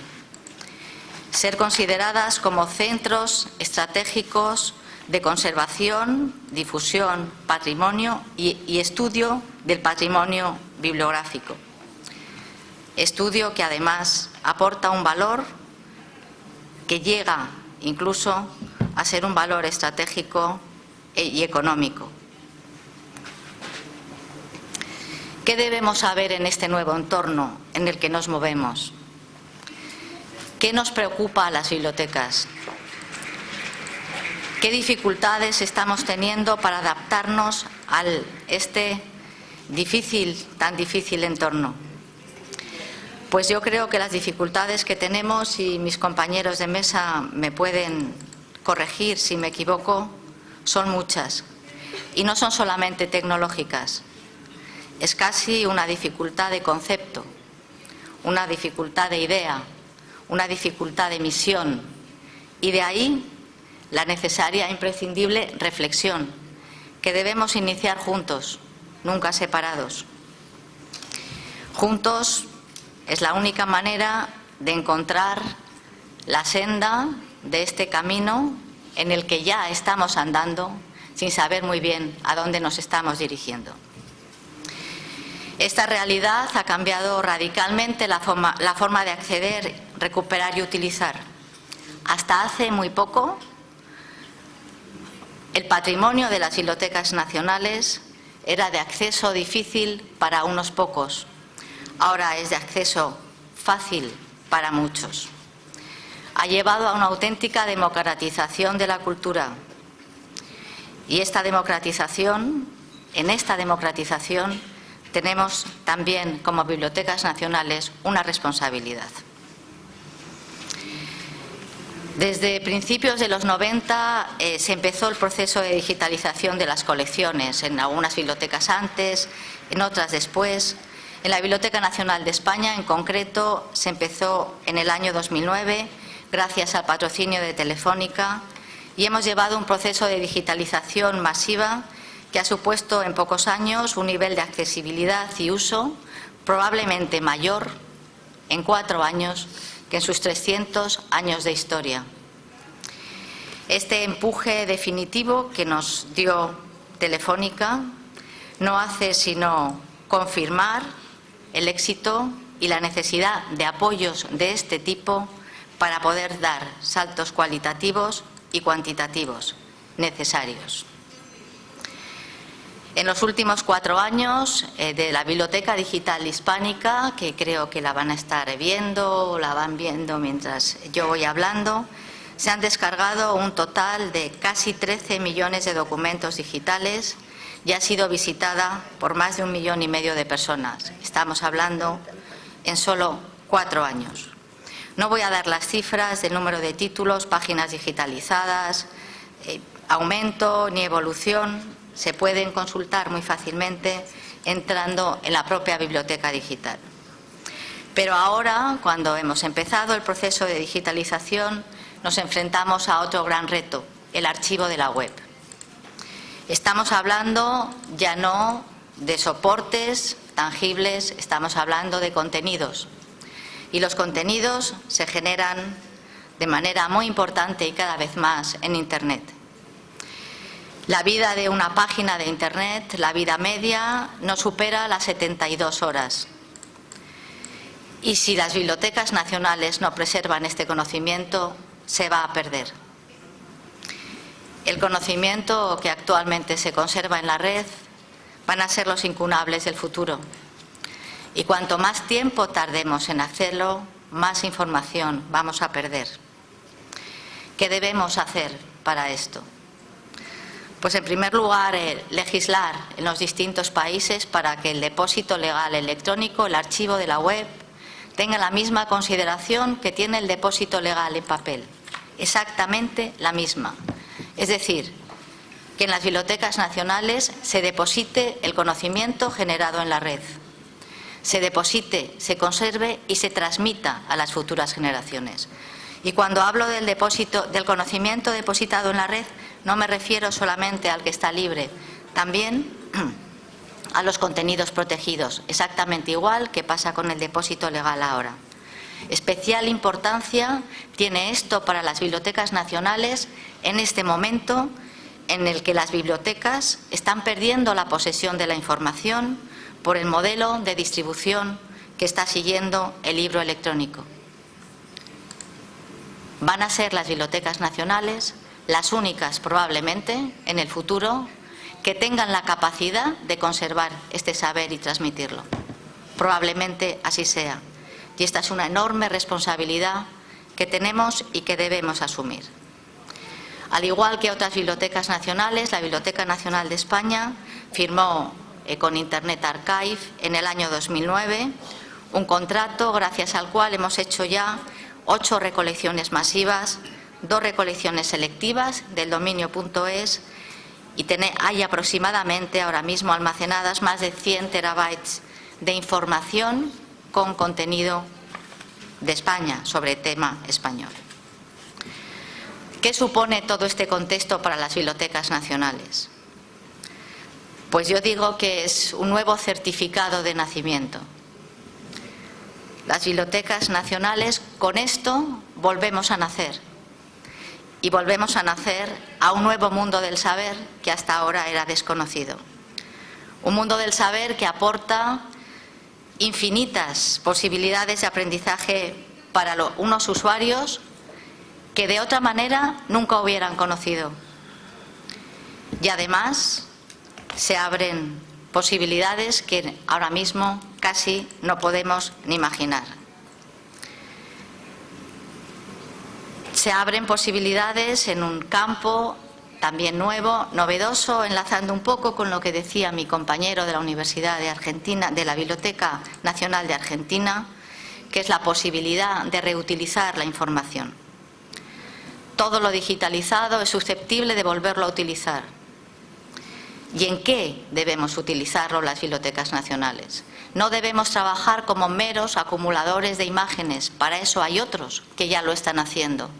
Ser consideradas como centros estratégicos de conservación, difusión, patrimonio y estudio del patrimonio bibliográfico. Estudio que además aporta un valor que llega incluso a ser un valor estratégico y económico. ¿Qué debemos saber en este nuevo entorno en el que nos movemos? ¿Qué nos preocupa a las bibliotecas? ¿Qué dificultades estamos teniendo para adaptarnos a este tan difícil entorno? Pues yo creo que las dificultades que tenemos, y mis compañeros de mesa me pueden corregir si me equivoco, son muchas. Y no son solamente tecnológicas. Es casi una dificultad de concepto, una dificultad de idea, una dificultad de misión. Y de ahí la necesaria e imprescindible reflexión, que debemos iniciar juntos, nunca separados. Juntos es la única manera de encontrar la senda de este camino en el que ya estamos andando sin saber muy bien a dónde nos estamos dirigiendo. Esta realidad ha cambiado radicalmente la forma de acceder, recuperar y utilizar. Hasta hace muy poco, el patrimonio de las bibliotecas nacionales era de acceso difícil para unos pocos. Ahora es de acceso fácil para muchos. Ha llevado a una auténtica democratización de la cultura. Y en esta democratización tenemos también como bibliotecas nacionales una responsabilidad. Desde principios de los 90 se empezó el proceso de digitalización de las colecciones, en algunas bibliotecas antes, en otras después. En la Biblioteca Nacional de España, en concreto, se empezó en el año 2009, gracias al patrocinio de Telefónica, y hemos llevado un proceso de digitalización masiva que ha supuesto en pocos años un nivel de accesibilidad y uso probablemente mayor en 4 años que en sus 300 años de historia. Este empuje definitivo que nos dio Telefónica no hace sino confirmar el éxito y la necesidad de apoyos de este tipo para poder dar saltos cualitativos y cuantitativos necesarios. En los últimos 4 años de la Biblioteca Digital Hispánica, que creo que la van a estar viendo o la van viendo mientras yo voy hablando, se han descargado un total de casi 13 millones de documentos digitales y ha sido visitada por más de 1,5 millones de personas. Estamos hablando en solo 4 años. No voy a dar las cifras del número de títulos, páginas digitalizadas, aumento ni evolución. Se pueden consultar muy fácilmente entrando en la propia biblioteca digital. Pero ahora, cuando hemos empezado el proceso de digitalización, nos enfrentamos a otro gran reto, el archivo de la web. Estamos hablando ya no de soportes tangibles, estamos hablando de contenidos. Y los contenidos se generan de manera muy importante y cada vez más en Internet. La vida de una página de Internet, la vida media, no supera las 72 horas. Y si las bibliotecas nacionales no preservan este conocimiento, se va a perder. El conocimiento que actualmente se conserva en la red van a ser los incunables del futuro. Y cuanto más tiempo tardemos en hacerlo, más información vamos a perder. ¿Qué debemos hacer para esto? Pues en primer lugar, legislar en los distintos países para que el depósito legal electrónico, el archivo de la web, tenga la misma consideración que tiene el depósito legal en papel. Exactamente la misma. Es decir, que en las bibliotecas nacionales se deposite el conocimiento generado en la red. Se deposite, se conserve y se transmita a las futuras generaciones. Y cuando hablo del depósito, del conocimiento depositado en la red, no me refiero solamente al que está libre, también a los contenidos protegidos, exactamente igual que pasa con el depósito legal ahora. Especial importancia tiene esto para las bibliotecas nacionales en este momento en el que las bibliotecas están perdiendo la posesión de la información por el modelo de distribución que está siguiendo el libro electrónico. Van a ser las bibliotecas nacionales las únicas, probablemente, en el futuro, que tengan la capacidad de conservar este saber y transmitirlo. Probablemente así sea. Y esta es una enorme responsabilidad que tenemos y que debemos asumir. Al igual que otras bibliotecas nacionales, la Biblioteca Nacional de España firmó con Internet Archive en el año 2009 un contrato gracias al cual hemos hecho ya 8 recolecciones masivas, 2 recolecciones selectivas del dominio.es y hay aproximadamente ahora mismo almacenadas más de 100 terabytes de información con contenido de España sobre tema español. ¿Qué supone todo este contexto para las bibliotecas nacionales? Pues yo digo que es un nuevo certificado de nacimiento. Las bibliotecas nacionales, con esto, volvemos a nacer. Y volvemos a nacer a un nuevo mundo del saber que hasta ahora era desconocido. Un mundo del saber que aporta infinitas posibilidades de aprendizaje para unos usuarios que de otra manera nunca hubieran conocido. Y además se abren posibilidades que ahora mismo casi no podemos ni imaginar. Se abren posibilidades en un campo también nuevo, novedoso, enlazando un poco con lo que decía mi compañero de la Universidad de Argentina, de la Biblioteca Nacional de Argentina, que es la posibilidad de reutilizar la información. Todo lo digitalizado es susceptible de volverlo a utilizar. ¿Y en qué debemos utilizarlo las bibliotecas nacionales? No debemos trabajar como meros acumuladores de imágenes, para eso hay otros que ya lo están haciendo.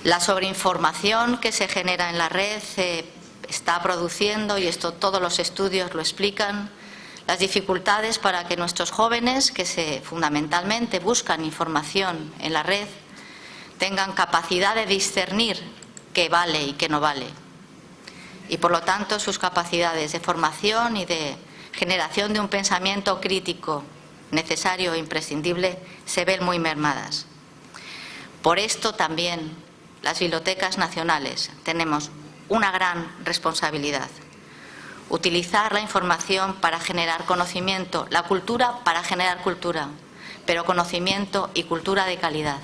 La sobreinformación que se genera en la red está produciendo, y esto todos los estudios lo explican, las dificultades para que nuestros jóvenes, que fundamentalmente buscan información en la red, tengan capacidad de discernir qué vale y qué no vale. Y por lo tanto sus capacidades de formación y de generación de un pensamiento crítico necesario e imprescindible se ven muy mermadas. Por esto también las bibliotecas nacionales tenemos una gran responsabilidad. Utilizar la información para generar conocimiento, la cultura para generar cultura, pero conocimiento y cultura de calidad.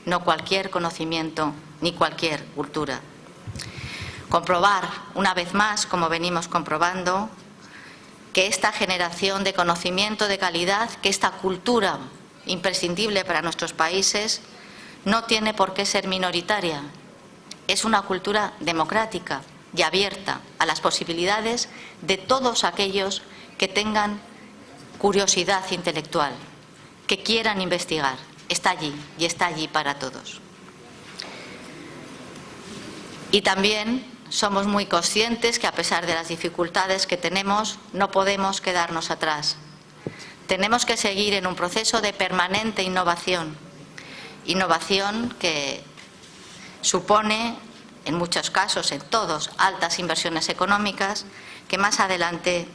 no cualquier conocimiento ni cualquier cultura. Comprobar, una vez más, como venimos comprobando, que esta generación de conocimiento de calidad, que esta cultura imprescindible para nuestros países, no tiene por qué ser minoritaria. Es una cultura democrática y abierta a las posibilidades de todos aquellos que tengan curiosidad intelectual, que quieran investigar. Está allí y está allí para todos. Y también somos muy conscientes que, a pesar de las dificultades que tenemos, no podemos quedarnos atrás. Tenemos que seguir en un proceso de permanente innovación. Innovación que supone, en muchos casos, en todos, altas inversiones económicas, que más adelante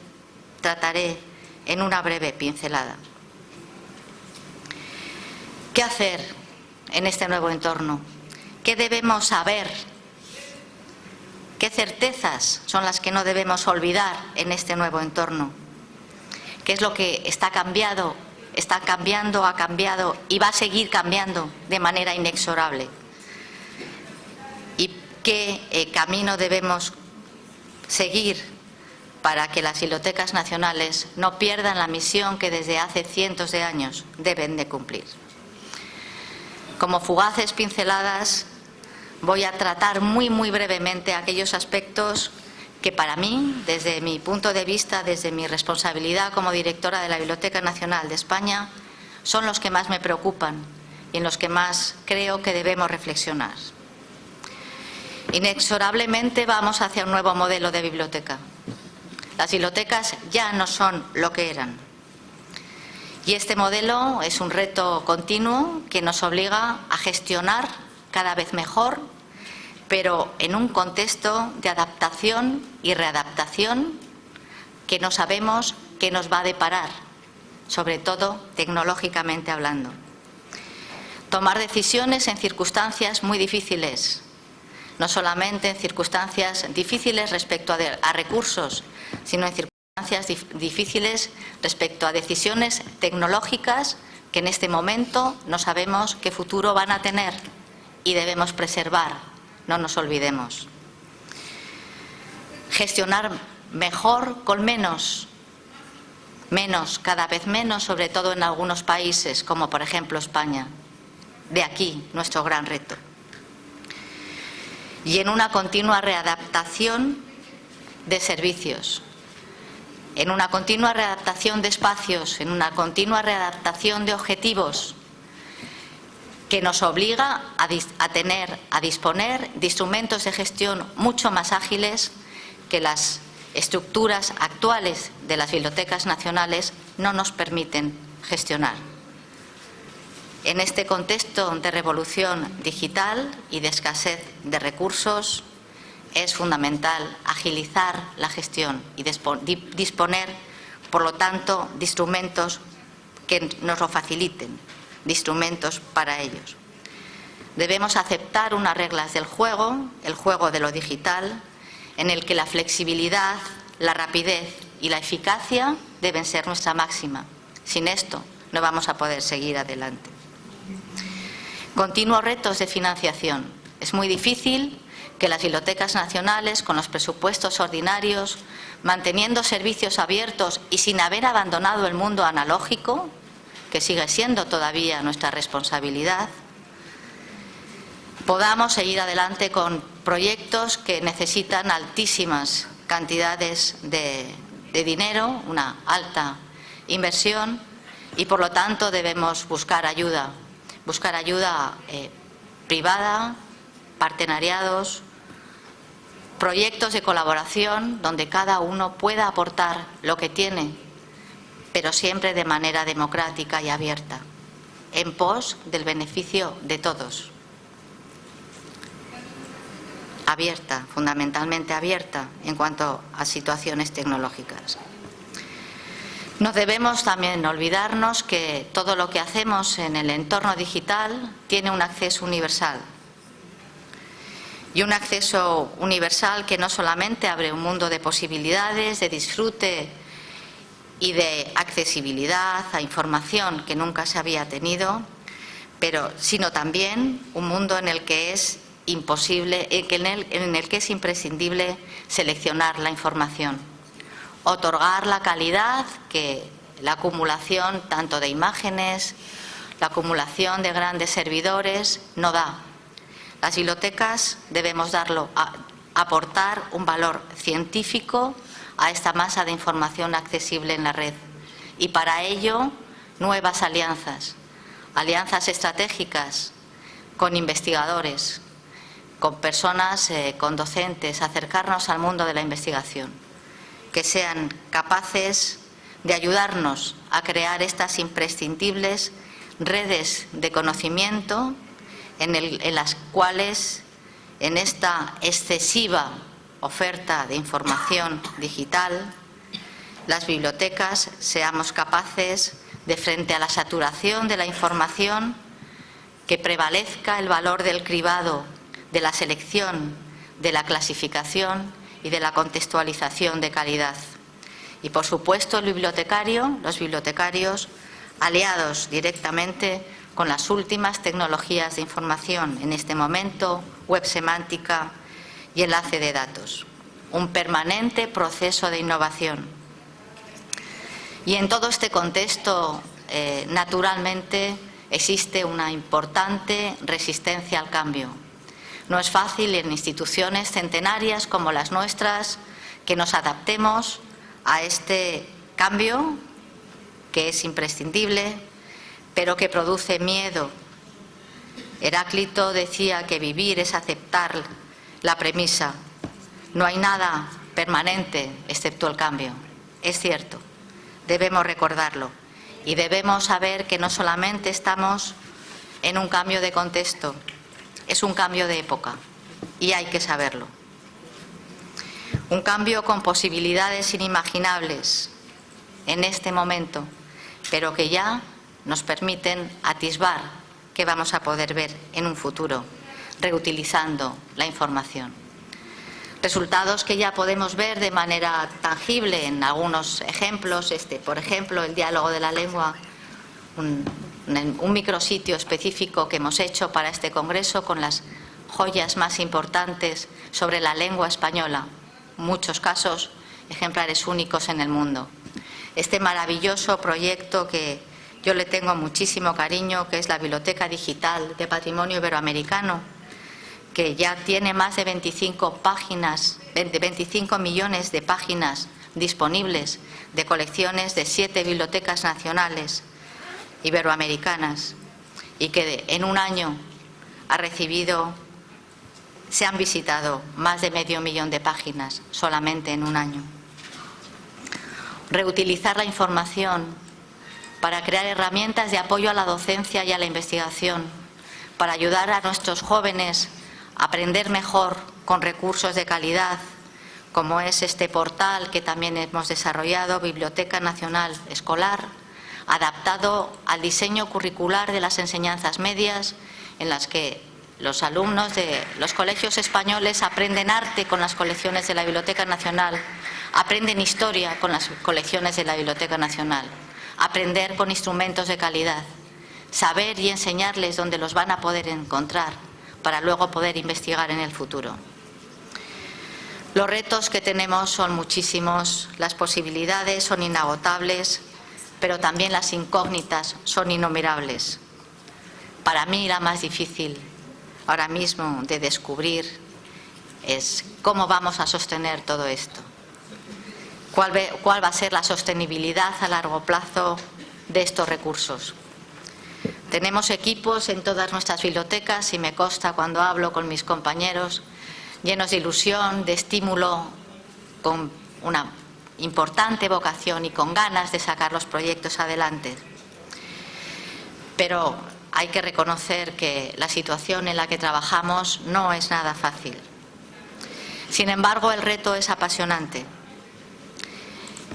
trataré en una breve pincelada. ¿Qué hacer en este nuevo entorno? ¿Qué debemos saber? ¿Qué certezas son las que no debemos olvidar en este nuevo entorno? ¿Qué es lo que está cambiando, ha cambiado y va a seguir cambiando de manera inexorable? ¿Y qué camino debemos seguir para que las bibliotecas nacionales no pierdan la misión que desde hace cientos de años deben de cumplir? Como fugaces pinceladas, voy a tratar muy brevemente aquellos aspectos que para mí, desde mi punto de vista, desde mi responsabilidad como directora de la Biblioteca Nacional de España, son los que más me preocupan y en los que más creo que debemos reflexionar. Inexorablemente vamos hacia un nuevo modelo de biblioteca. Las bibliotecas ya no son lo que eran. Y este modelo es un reto continuo que nos obliga a gestionar cada vez mejor, pero en un contexto de adaptación y readaptación que no sabemos qué nos va a deparar, sobre todo tecnológicamente hablando. Tomar decisiones en circunstancias muy difíciles, no solamente en circunstancias difíciles respecto a recursos, sino en circunstancias difíciles respecto a decisiones tecnológicas que en este momento no sabemos qué futuro van a tener y debemos preservar, no nos olvidemos. Gestionar mejor con menos, cada vez menos, sobre todo en algunos países, como por ejemplo España. De aquí nuestro gran reto. Y en una continua readaptación de servicios, en una continua readaptación de espacios, en una continua readaptación de objetivos, que nos obliga a disponer de instrumentos de gestión mucho más ágiles que las estructuras actuales de las bibliotecas nacionales no nos permiten gestionar. En este contexto de revolución digital y de escasez de recursos, es fundamental agilizar la gestión y disponer, por lo tanto, de instrumentos que nos lo faciliten, de instrumentos para ellos. Debemos aceptar unas reglas del juego, el juego de lo digital, en el que la flexibilidad, la rapidez y la eficacia deben ser nuestra máxima. Sin esto no vamos a poder seguir adelante. Continuos retos de financiación. Es muy difícil que las bibliotecas nacionales, con los presupuestos ordinarios, manteniendo servicios abiertos y sin haber abandonado el mundo analógico, que sigue siendo todavía nuestra responsabilidad, podamos seguir adelante con proyectos que necesitan altísimas cantidades de dinero, una alta inversión, y por lo tanto debemos buscar ayuda privada, partenariados, proyectos de colaboración donde cada uno pueda aportar lo que tiene, pero siempre de manera democrática y abierta, en pos del beneficio de todos. Abierta, fundamentalmente abierta, en cuanto a situaciones tecnológicas. No debemos también olvidarnos que todo lo que hacemos en el entorno digital tiene un acceso universal. Y un acceso universal que no solamente abre un mundo de posibilidades, de disfrute y de accesibilidad a información que nunca se había tenido, sino también un mundo en el que es imposible, en el que es imprescindible seleccionar la información, otorgar la calidad que la acumulación tanto de imágenes, la acumulación de grandes servidores no da. Las bibliotecas debemos aportar un valor científico a esta masa de información accesible en la red, y para ello nuevas alianzas estratégicas con investigadores, con personas, con docentes, acercarnos al mundo de la investigación, que sean capaces de ayudarnos a crear estas imprescindibles redes de conocimiento en las cuales, en esta excesiva oferta de información digital, las bibliotecas seamos capaces de, frente a la saturación de la información, que prevalezca el valor del cribado, de la selección, de la clasificación y de la contextualización de calidad. Y por supuesto los bibliotecarios aliados directamente con las últimas tecnologías de información, en este momento web semántica y enlace de datos. Un permanente proceso de innovación. Y en todo este contexto, naturalmente, existe una importante resistencia al cambio. No es fácil en instituciones centenarias como las nuestras que nos adaptemos a este cambio que es imprescindible, pero que produce miedo. Heráclito decía que vivir es aceptar la premisa: no hay nada permanente excepto el cambio. Es cierto, debemos recordarlo y debemos saber que no solamente estamos en un cambio de contexto, es un cambio de época y hay que saberlo. Un cambio con posibilidades inimaginables en este momento, pero que ya nos permiten atisbar que vamos a poder ver en un futuro, reutilizando la información. Resultados que ya podemos ver de manera tangible en algunos ejemplos, por ejemplo, el diálogo de la lengua, un micrositio específico que hemos hecho para este congreso con las joyas más importantes sobre la lengua española, muchos casos ejemplares únicos en el mundo. Este maravilloso proyecto que yo le tengo muchísimo cariño, que es la Biblioteca Digital de Patrimonio Iberoamericano, que ya tiene más de 25 millones de páginas disponibles de colecciones de 7 bibliotecas nacionales iberoamericanas, y que en un año se han visitado más de 500.000 de páginas solamente en un año. Reutilizar la información para crear herramientas de apoyo a la docencia y a la investigación, para ayudar a nuestros jóvenes a aprender mejor con recursos de calidad, como es este portal que también hemos desarrollado, Biblioteca Nacional Escolar, adaptado al diseño curricular de las enseñanzas medias, en las que los alumnos de los colegios españoles aprenden arte con las colecciones de la Biblioteca Nacional, aprenden historia con las colecciones de la Biblioteca Nacional, aprender con instrumentos de calidad, saber y enseñarles dónde los van a poder encontrar para luego poder investigar en el futuro. Los retos que tenemos son muchísimos, las posibilidades son inagotables, pero también las incógnitas son innumerables. Para mí la más difícil ahora mismo de descubrir es cómo vamos a sostener todo esto. ¿Cuál va a ser la sostenibilidad a largo plazo de estos recursos? Tenemos equipos en todas nuestras bibliotecas y me consta cuando hablo con mis compañeros llenos de ilusión, de estímulo, con una importante vocación y con ganas de sacar los proyectos adelante. Pero hay que reconocer que la situación en la que trabajamos no es nada fácil. Sin embargo, el reto es apasionante.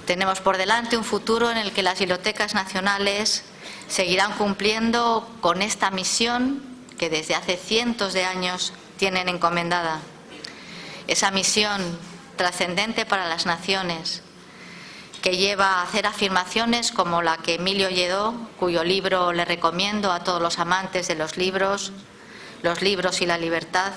Tenemos por delante un futuro en el que las bibliotecas nacionales seguirán cumpliendo con esta misión que desde hace cientos de años tienen encomendada. Esa misión trascendente para las naciones, que lleva a hacer afirmaciones como la que Emilio Lledó, cuyo libro le recomiendo a todos los amantes de los libros y la libertad,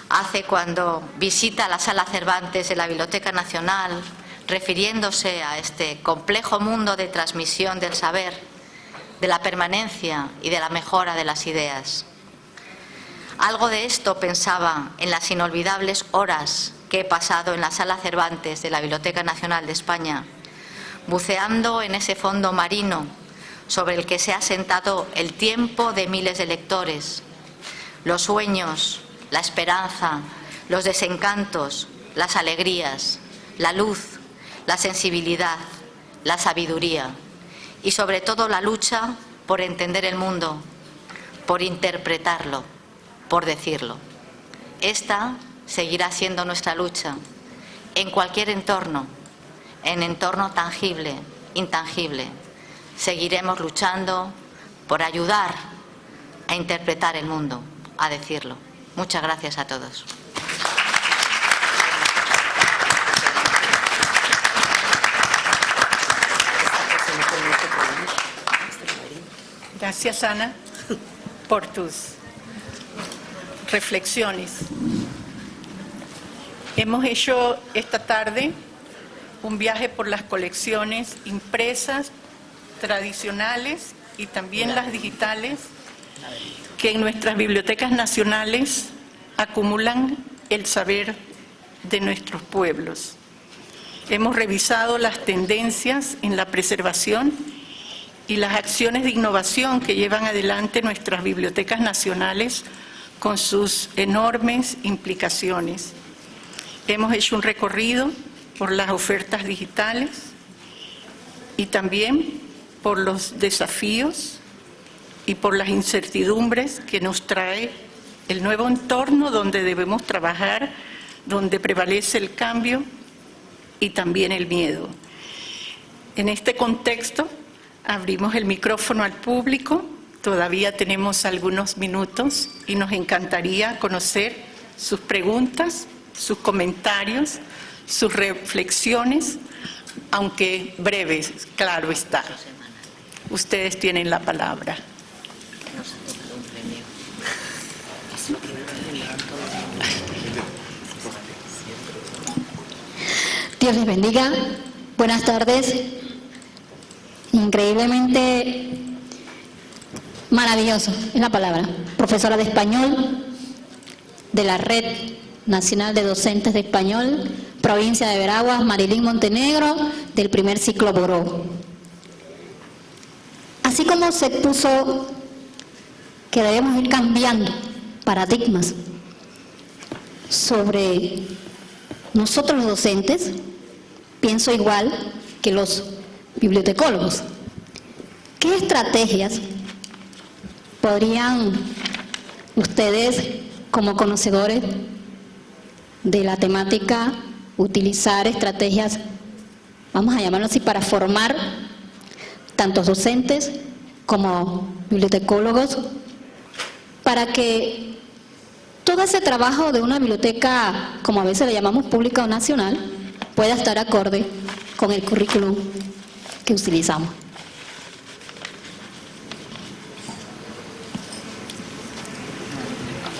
hace cuando visita la Sala Cervantes de la Biblioteca Nacional, refiriéndose a este complejo mundo de transmisión del saber, de la permanencia y de la mejora de las ideas. Algo de esto pensaba en las inolvidables horas que he pasado en la Sala Cervantes de la Biblioteca Nacional de España, buceando en ese fondo marino sobre el que se ha sentado el tiempo de miles de lectores, los sueños, la esperanza, los desencantos, las alegrías, la luz, la sensibilidad, la sabiduría y sobre todo la lucha por entender el mundo, por interpretarlo, por decirlo. Esta seguirá siendo nuestra lucha en cualquier entorno, en entorno tangible, intangible. Seguiremos luchando por ayudar a interpretar el mundo, a decirlo. Muchas gracias a todos. Gracias, Ana, por tus reflexiones. Hemos hecho esta tarde un viaje por las colecciones impresas, tradicionales y también las digitales que en nuestras bibliotecas nacionales acumulan el saber de nuestros pueblos. Hemos revisado las tendencias en la preservación y las acciones de innovación que llevan adelante nuestras bibliotecas nacionales con sus enormes implicaciones. Hemos hecho un recorrido por las ofertas digitales y también por los desafíos y por las incertidumbres que nos trae el nuevo entorno donde debemos trabajar, donde prevalece el cambio y también el miedo. En este contexto, abrimos el micrófono al público. Todavía tenemos algunos minutos y nos encantaría conocer sus preguntas, sus comentarios, sus reflexiones, aunque breves, claro está. Ustedes tienen la palabra. Dios les bendiga. Buenas tardes. Increíblemente maravilloso, es la palabra. Profesora de español de la Red Nacional de Docentes de Español, provincia de Veraguas, Marilín Montenegro, del primer ciclo Boró. Así como se puso que debemos ir cambiando paradigmas sobre nosotros los docentes, pienso igual que los bibliotecólogos. ¿Qué estrategias podrían ustedes, como conocedores de la temática, utilizar estrategias, vamos a llamarlo así, para formar tantos docentes como bibliotecólogos, para que todo ese trabajo de una biblioteca, como a veces le llamamos pública o nacional, pueda estar acorde con el currículum que utilizamos?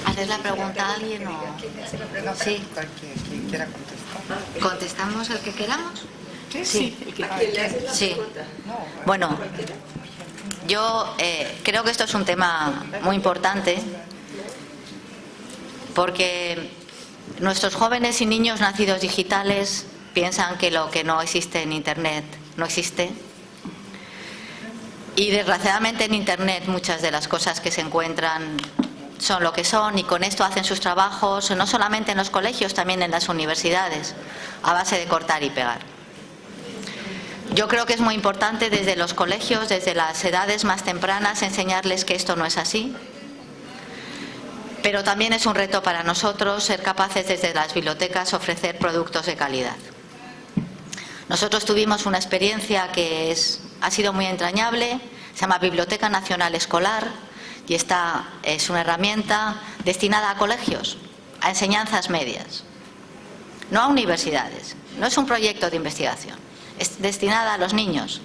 ¿Haces la pregunta a alguien o...? Sí. Quien quiera contestar. ¿Contestamos el que queramos? Sí. Sí. Bueno, yo creo que esto es un tema muy importante porque nuestros jóvenes y niños nacidos digitales piensan que lo que no existe en Internet no existe. Y desgraciadamente en Internet muchas de las cosas que se encuentran son lo que son, y con esto hacen sus trabajos no solamente en los colegios, también en las universidades, a base de cortar y pegar. Yo creo que es muy importante desde los colegios, desde las edades más tempranas, enseñarles que esto no es así. Pero también es un reto para nosotros ser capaces desde las bibliotecas ofrecer productos de calidad. Nosotros tuvimos una experiencia que ha sido muy entrañable, se llama Biblioteca Nacional Escolar, y esta es una herramienta destinada a colegios, a enseñanzas medias, no a universidades. No es un proyecto de investigación, es destinada a los niños,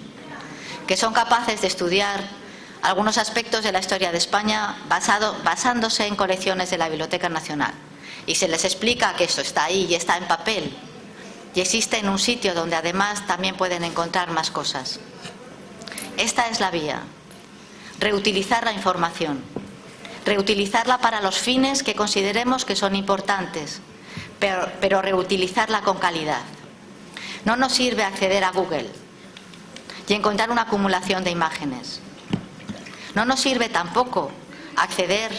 que son capaces de estudiar algunos aspectos de la historia de España basándose en colecciones de la Biblioteca Nacional. Y se les explica que eso está ahí y está en papel y existe en un sitio donde además también pueden encontrar más cosas. Esta es la vía: reutilizar la información, reutilizarla para los fines que consideremos que son importantes, pero reutilizarla con calidad. No nos sirve acceder a Google y encontrar una acumulación de imágenes. No nos sirve tampoco acceder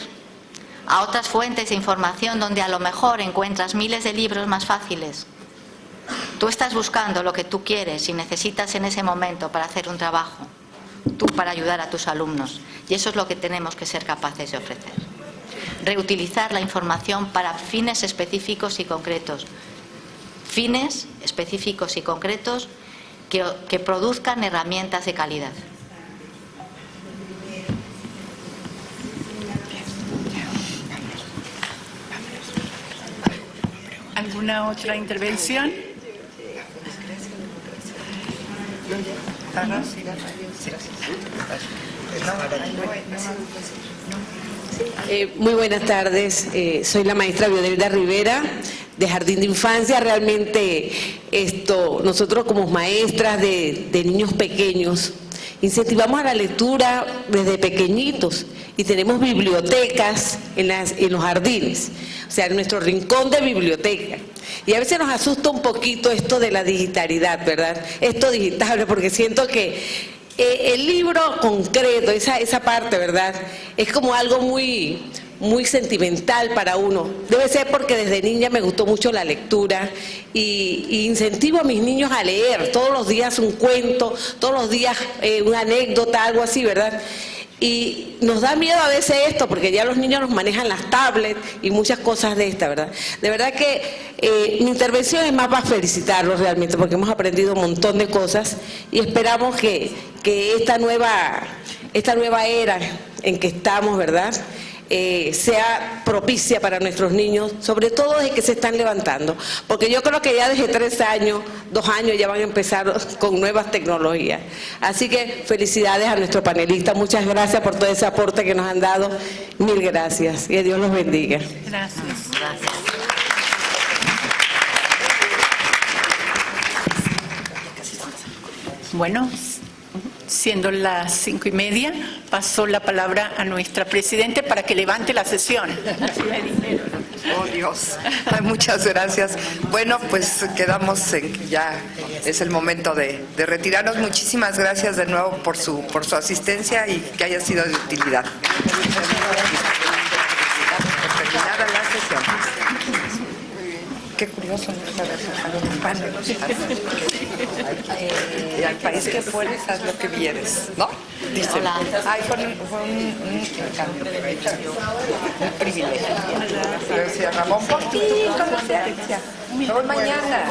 a otras fuentes de información donde a lo mejor encuentras miles de libros más fáciles. Tú estás buscando lo que tú quieres y necesitas en ese momento para hacer un trabajo, tú para ayudar a tus alumnos, y eso es lo que tenemos que ser capaces de ofrecer. Reutilizar la información para fines específicos y concretos, que produzcan herramientas de calidad. ¿Alguna otra intervención? Muy buenas tardes, soy la maestra Biodelda Rivera de Jardín de Infancia. Realmente nosotros como maestras de niños pequeños incentivamos a la lectura desde pequeñitos y tenemos bibliotecas en los jardines, o sea, en nuestro rincón de biblioteca. Y a veces nos asusta un poquito esto de la digitalidad, ¿verdad? Esto digital, porque siento que el libro concreto, esa parte, ¿verdad?, es como algo muy sentimental para uno. Debe ser porque desde niña me gustó mucho la lectura y incentivo a mis niños a leer todos los días un cuento, todos los días una anécdota, algo así, ¿verdad? Y nos da miedo a veces esto, porque ya los niños nos manejan las tablets y muchas cosas de esta, ¿verdad? De verdad que mi intervención es más para felicitarlos realmente, porque hemos aprendido un montón de cosas y esperamos que esta nueva era en que estamos, ¿verdad?, sea propicia para nuestros niños, sobre todo desde que se están levantando, porque yo creo que ya desde 3 años, 2 años ya van a empezar con nuevas tecnologías. Así que felicidades a nuestros panelistas, muchas gracias por todo ese aporte que nos han dado, mil gracias, y que Dios los bendiga. Gracias. Gracias. Bueno, siendo las 5:30, pasó la palabra a nuestra presidente para que levante la sesión. Oh, Dios. Ay, muchas gracias. Bueno, pues quedamos en que ya es el momento de retirarnos. Muchísimas gracias de nuevo por su asistencia y que haya sido de utilidad. Terminada la sesión. Qué curioso, ¿no? Al país que fueres, haz lo que vieres, ¿no? Dice. Hola. Ay, fue un privilegio. Gracias, Ramón, por ti, conferencia. Nos vemos mañana.